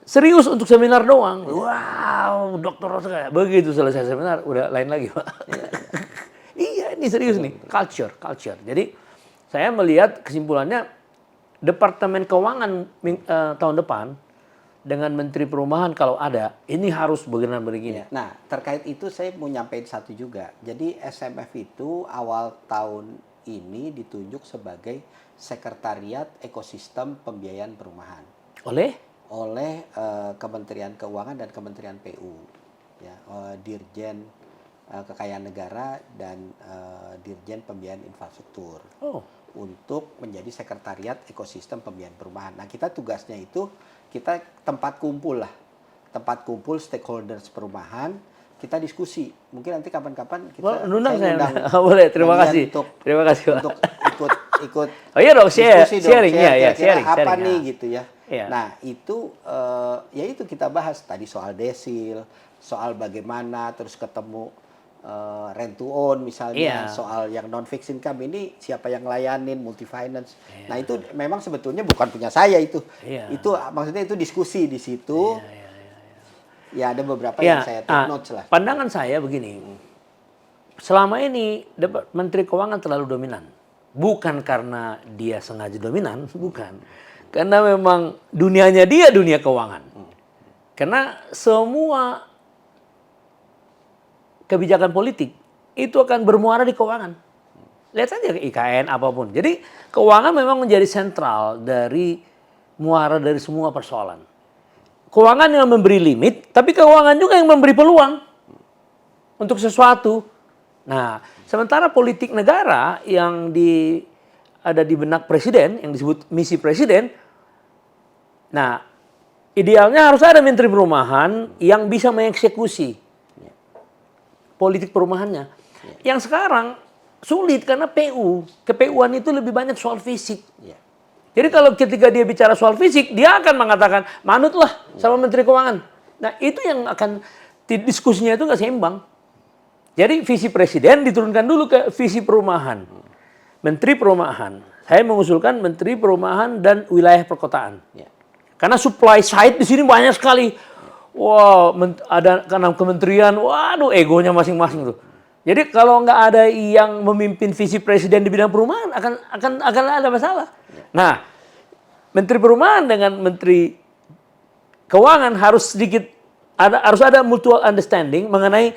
serius untuk seminar doang. Wow, dokter begitu selesai seminar, udah lain lagi Pak. Iya, ini serius nih, culture. Jadi saya melihat kesimpulannya Departemen Keuangan tahun depan dengan Menteri Perumahan kalau ada, ini harus begini. Nah, terkait itu saya mau nyampein satu juga. Jadi SMF itu awal tahun ini ditunjuk sebagai Sekretariat Ekosistem Pembiayaan Perumahan. Oleh Kementerian Keuangan dan Kementerian PU. Dirjen Kekayaan Negara dan Dirjen Pembiayaan Infrastruktur. Untuk menjadi Sekretariat Ekosistem Pembiayaan Perumahan. Nah, kita tugasnya itu kita tempat kumpul stakeholders perumahan, kita diskusi. Mungkin nanti kapan-kapan kita undang. Boleh, terima kasih untuk ikut oh iya dong, sharing apa nih gitu ya. Nah, itu itu kita bahas tadi soal desil, soal bagaimana terus ketemu rent to own misalnya, soal yang non fixed income ini siapa yang layanin, multi finance. Nah, itu memang sebetulnya bukan punya saya itu. Itu maksudnya itu diskusi di situ. Ya ada beberapa yang saya take notes lah. Pandangan saya begini. Selama ini Menteri Keuangan terlalu dominan. Bukan karena dia sengaja dominan, bukan. Karena memang dunianya dia dunia keuangan. Karena semua kebijakan politik itu akan bermuara di keuangan. Lihat saja ke IKN apapun. Jadi keuangan memang menjadi sentral dari muara dari semua persoalan. Keuangan yang memberi limit, tapi keuangan juga yang memberi peluang untuk sesuatu. Nah, sementara politik negara yang ada di benak presiden, yang disebut misi presiden, nah idealnya harus ada menteri perumahan yang bisa mengeksekusi politik perumahannya. Yang sekarang sulit karena PU, ke-PU-an itu lebih banyak soal fisik. Jadi kalau ketika dia bicara soal fisik, dia akan mengatakan manutlah sama Menteri Keuangan. Nah itu yang akan diskusinya itu nggak seimbang. Jadi visi presiden diturunkan dulu ke visi perumahan, Menteri Perumahan. Saya mengusulkan Menteri Perumahan dan Wilayah Perkotaan. Karena supply side di sini banyak sekali. Wow, ada karena kementerian, waduh egonya masing-masing tuh. Jadi kalau nggak ada yang memimpin visi presiden di bidang perumahan akan ada masalah. Nah, Menteri Perumahan dengan Menteri Keuangan harus harus ada mutual understanding mengenai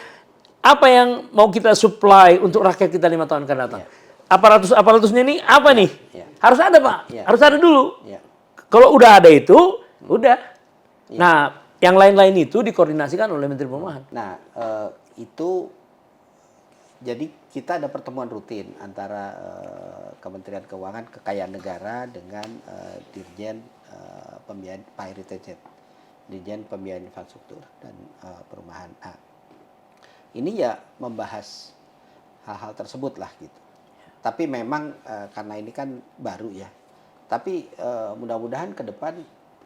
apa yang mau kita supply untuk rakyat kita 5 tahun akan datang. Aparatusnya ini apa nih? Harus ada Pak, harus ada dulu. Kalau udah ada itu, udah. Nah, yang lain-lain itu dikoordinasikan oleh Menteri Perumahan. Nah, itu jadi kita ada pertemuan rutin antara Kementerian Keuangan, Kekayaan Negara dengan Dirjen Pembiayaan Pak Heri Tejet, Dirjen Pembiayaan Infrastruktur dan Perumahan. Nah, ini ya membahas hal-hal tersebut lah gitu. Tapi memang karena ini kan baru ya. Tapi mudah-mudahan ke depan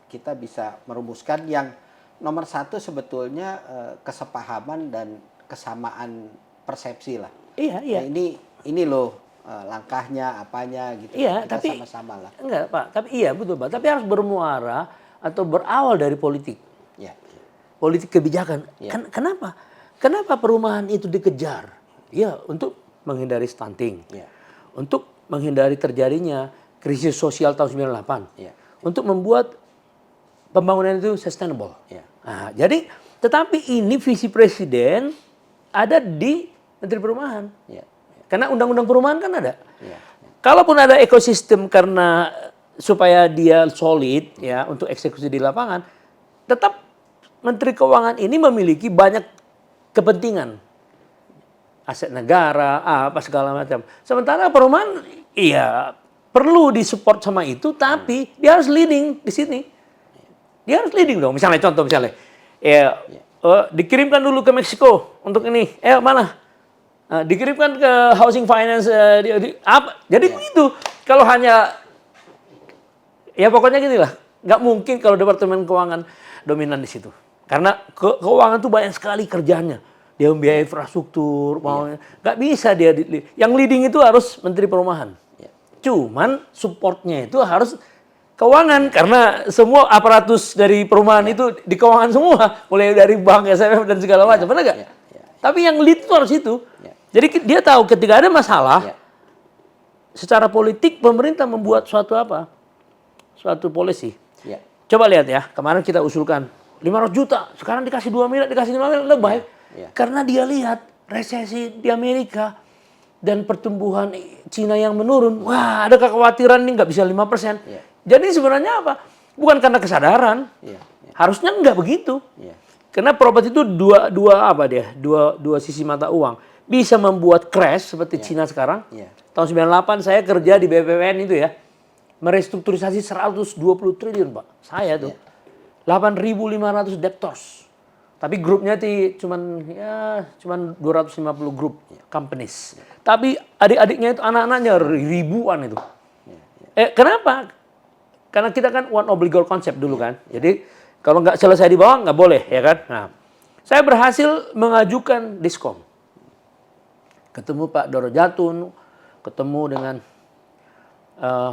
kita bisa merumuskan yang nomor satu sebetulnya kesepahaman dan kesamaan persepsi lah. Iya. Nah, ini loh langkahnya, apanya gitu. Iya, kita tapi sama-sama lah. Enggak, Pak. Tapi iya betul, Pak. Tapi harus bermuara atau berawal dari politik. Ya. Politik kebijakan. Ya. Kenapa? Kenapa perumahan itu dikejar? Ya, untuk menghindari stunting. Ya. Untuk menghindari terjadinya krisis sosial tahun 98. Ya. Untuk membuat pembangunan itu sustainable. Ya. Nah, jadi tetapi ini visi presiden ada di Menteri Perumahan. Ya. Karena undang-undang perumahan kan ada. Ya. Kalaupun ada ekosistem karena supaya dia solid ya untuk eksekusi di lapangan, tetap Menteri Keuangan ini memiliki banyak kepentingan. Aset negara, apa segala macam. Sementara perumahan iya perlu disupport sama itu, tapi dia harus leading di sini. Dia harus leading dong. Misalnya contoh dikirimkan dulu ke Meksiko untuk ini. Mana? Dikirimkan ke housing finance apa? Jadi begitu. Kalau hanya ya pokoknya gini lah. Nggak mungkin kalau Departemen Keuangan dominan di situ. Karena keuangan tuh banyak sekali kerjanya. Dia membiayai infrastruktur, nggak bisa dia. Yang leading itu harus Menteri Perumahan. Cuman supportnya itu harus keuangan karena semua aparatus dari perumahan itu di keuangan semua, mulai dari bank, SMF dan segala macam, benar nggak? Tapi yang lead itu harus itu. Jadi dia tahu ketika ada masalah, secara politik pemerintah membuat suatu polisi. Coba lihat ya, kemarin kita usulkan 500 juta, sekarang dikasih 2 miliar, dikasih 5 miliar, lebih. Karena dia lihat resesi di Amerika dan pertumbuhan Cina yang menurun. Wah, ada kekhawatiran ini nggak bisa 5%. Jadi sebenarnya apa? Bukan karena kesadaran. Harusnya nggak begitu. Karena properti itu dua sisi mata uang. Bisa membuat crash seperti Cina sekarang. Tahun 98 saya kerja di BPPN itu ya. Merestrukturisasi 120 triliun, Pak. Saya tuh. 8.500 debtors. Tapi grupnya cuman 250 grup companies. Tapi adik-adiknya itu anak-anaknya ribuan itu. Kenapa? Karena kita kan one obligor konsep dulu kan. Jadi kalau nggak selesai di bawah nggak boleh ya kan. Nah, saya berhasil mengajukan diskom. Ketemu Pak Doro Jatun, ketemu dengan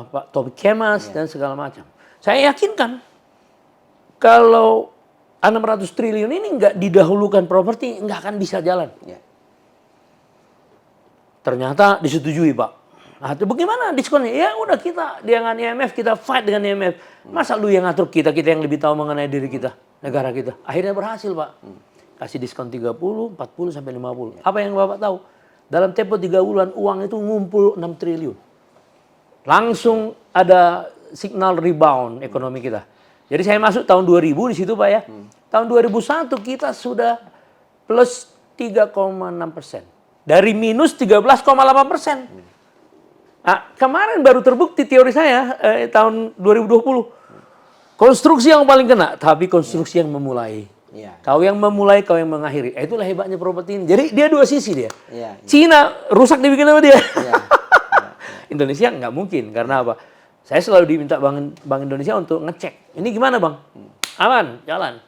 Pak Tobik Kemas dan segala macam. Saya yakinkan kalau 600 triliun ini nggak didahulukan properti, nggak akan bisa jalan. Ternyata disetujui Pak. Nah, itu bagaimana diskonnya? Ya udah kita dengan IMF, kita fight dengan IMF. Masa lu yang ngatur kita yang lebih tahu mengenai diri kita, negara kita. Akhirnya berhasil, Pak. Kasih diskon 30, 40 sampai 50. Apa yang Bapak tahu? Dalam tempo 3 bulan uang itu ngumpul 6 triliun. Langsung ada signal rebound ekonomi kita. Jadi saya masuk tahun 2000 di situ, Pak ya. Tahun 2001 kita sudah plus 3,6%. Dari minus 13,8%. Nah, kemarin baru terbukti teori saya tahun 2020. Konstruksi yang paling kena, tapi konstruksi yang memulai. Iya. Kau yang memulai, kau yang mengakhiri. Itulah hebatnya properti ini. Jadi dia dua sisi dia. Iya, iya. Cina rusak dibikin sama dia. Iya. Indonesia nggak mungkin. Karena apa? Saya selalu diminta Bank Indonesia untuk ngecek. Ini gimana, Bang? Aman, jalan.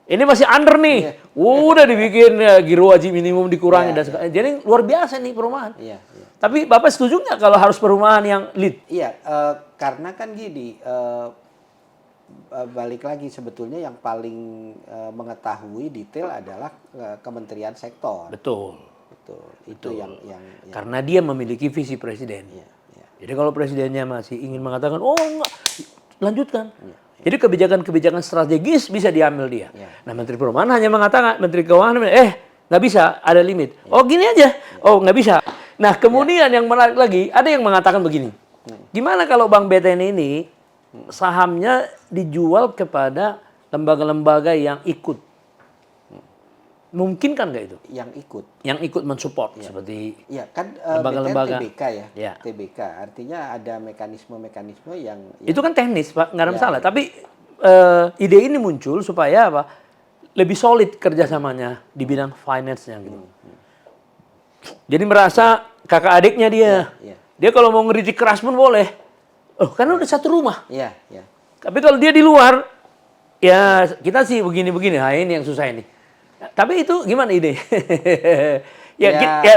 Ini masih under nih. Udah dibikin giro wajib minimum dikurangi dan segala. Jadi luar biasa nih perumahan. Iya, iya. Tapi Bapak setuju nggak kalau harus perumahan yang lead? Iya, karena kan gini, balik lagi sebetulnya yang paling mengetahui detail adalah Kementerian Sektor. Betul. Itu yang Karena dia memiliki visi presiden. Iya, iya. Jadi kalau presidennya masih ingin mengatakan, oh enggak, lanjutkan. Jadi kebijakan-kebijakan strategis bisa diambil dia. Iya. Nah, Menteri Perumahan hanya mengatakan, Menteri Keuangan, nggak bisa, ada limit. Oh gini aja, oh nggak bisa. Nah kemudian yang menarik lagi, ada yang mengatakan begini. Gimana kalau Bank BTN ini sahamnya dijual kepada lembaga-lembaga yang ikut? Mungkin kan nggak itu? Yang ikut. Yang ikut mensupport seperti Iya, kan lembaga-lembaga. BTN TBK ya. Ya. TBK, artinya ada mekanisme-mekanisme yang itu kan teknis, Pak, nggak ada Ya. masalah. Tapi ide ini muncul supaya apa? Lebih solid kerjasamanya di bidang finance-nya gitu. Jadi merasa kakak adiknya dia. Iya. Dia kalau mau ngeritik keras pun boleh. Oh, karena udah satu rumah. Iya, iya. Tapi kalau dia di luar, ya kita sih begini-begini. Nah ini yang susah ini. Tapi itu gimana ide? ya,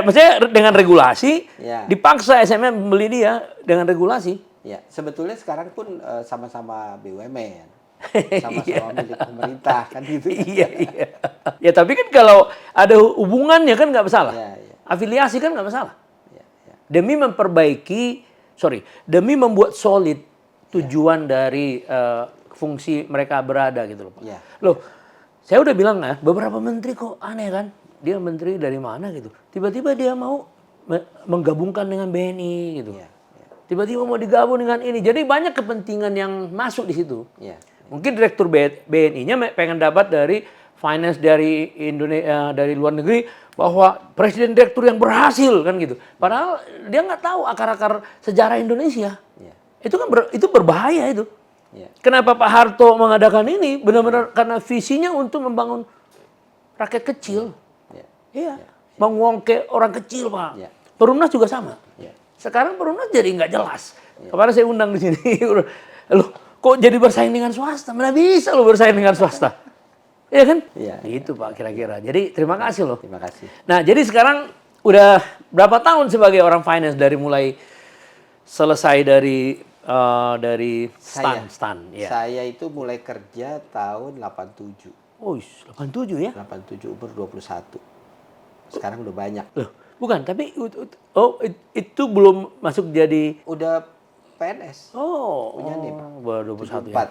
maksudnya dengan regulasi, Ya. dipaksa SMM membeli dia dengan regulasi. Ya, sebetulnya sekarang pun sama-sama BUMN. Sama-sama milik pemerintah kan gitu. Iya, iya. Ya tapi kan kalau ada hubungannya kan nggak masalah. Iya, iya. Afiliasi kan nggak masalah. Iya, iya. Demi membuat solid tujuan dari fungsi mereka berada gitu loh, Pak. Iya. Loh, saya udah bilang beberapa menteri kok aneh kan? Dia menteri dari mana gitu. Tiba-tiba dia mau menggabungkan dengan BNI gitu. Iya, iya. Tiba-tiba mau digabung dengan ini. Jadi banyak kepentingan yang masuk di situ. Iya. Mungkin direktur BNI-nya pengen dapat dari finance dari Indonesia, dari luar negeri bahwa presiden direktur yang berhasil kan gitu. Padahal dia nggak tahu akar-akar sejarah Indonesia. Iya. Itu kan itu berbahaya itu. Iya. Kenapa Pak Harto mengadakan ini? Benar-benar karena visinya untuk membangun rakyat kecil. Iya. Iya. Mengwongke orang kecil, Pak. Iya. Perumnas juga sama. Iya. Sekarang Perumnas jadi nggak jelas. Kemarin saya undang di sini. Loh, kok jadi bersaing dengan swasta? Mana bisa lo bersaing dengan swasta? Iya kan? Iya. Itu Pak kira-kira. Jadi terima kasih loh. Terima kasih. Nah, jadi sekarang udah berapa tahun sebagai orang finance dari mulai selesai dari stan ya. Saya itu mulai kerja tahun 87. Oh, 87 ya? 87 umur 21. Sekarang udah banyak. Loh, bukan, tapi itu belum masuk jadi Udah PNS. punya NIP. baru 21 ya.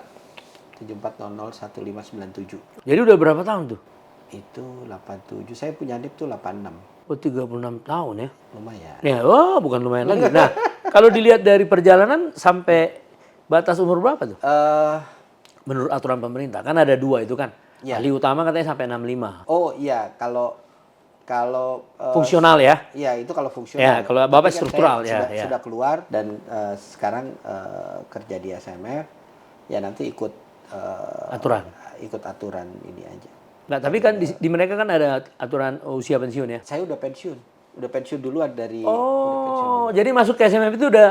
74001597. Jadi udah berapa tahun tuh? Itu 87. Saya punya NIP tuh 86. Oh, 36 tahun ya. Lumayan. Ya, bukan lumayan lagi. Nah, kalau dilihat dari perjalanan sampai batas umur berapa tuh? Menurut aturan pemerintah kan ada 2 itu kan. Ya. Ahli utama katanya sampai 65. Oh iya, kalau Fungsional ya. iya itu kalau fungsional. Ya, kalau Bapak Tapi kan struktural saya ya. sudah keluar dan sekarang kerja di SMF ya nanti ikut Aturan. Ikut aturan ini aja. Nah, tapi kan di mereka kan ada aturan usia pensiun ya. Saya udah pensiun duluan dari Oh, jadi masuk ke SMF itu udah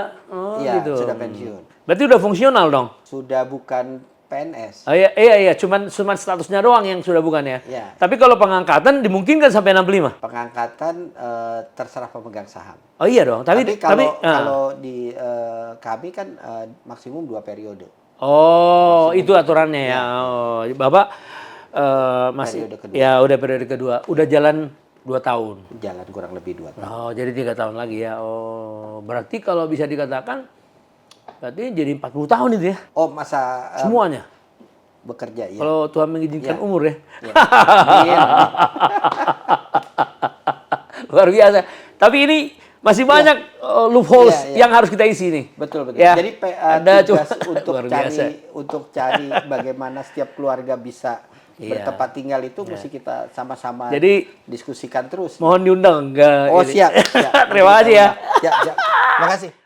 iya, gitu. sudah pensiun. Berarti udah fungsional dong. Sudah bukan PNS. Oh, iya, cuman statusnya doang yang sudah bukan ya. Iya. Tapi kalau pengangkatan dimungkinkan sampai 65. Pengangkatan terserah pemegang saham. Oh iya dong. Tapi kalau di kami kan maksimum 2 periode. Oh, itu aturannya ya. Oh, Bapak masih Periode kedua. ya udah periode kedua. Udah jalan 2 tahun. Jalan kurang lebih 2 tahun. Oh, jadi 3 tahun lagi ya. Oh, berarti kalau bisa dikatakan berarti jadi 40 tahun itu ya. Oh, masa Semuanya. bekerja ya. Kalau Tuhan mengizinkan Ya. umur ya. Ya. Amin. Luar biasa. Tapi ini masih banyak loopholes Iya, iya. yang harus kita isi nih. Betul. Ya. Jadi Ada tugas cuma- luar biasa. untuk cari bagaimana setiap keluarga bisa Iya. bertempat tinggal itu mesti kita sama-sama Jadi diskusikan terus. mohon diundang enggak. Oh, siap. Terima kasih ya. Siap. Terima kasih.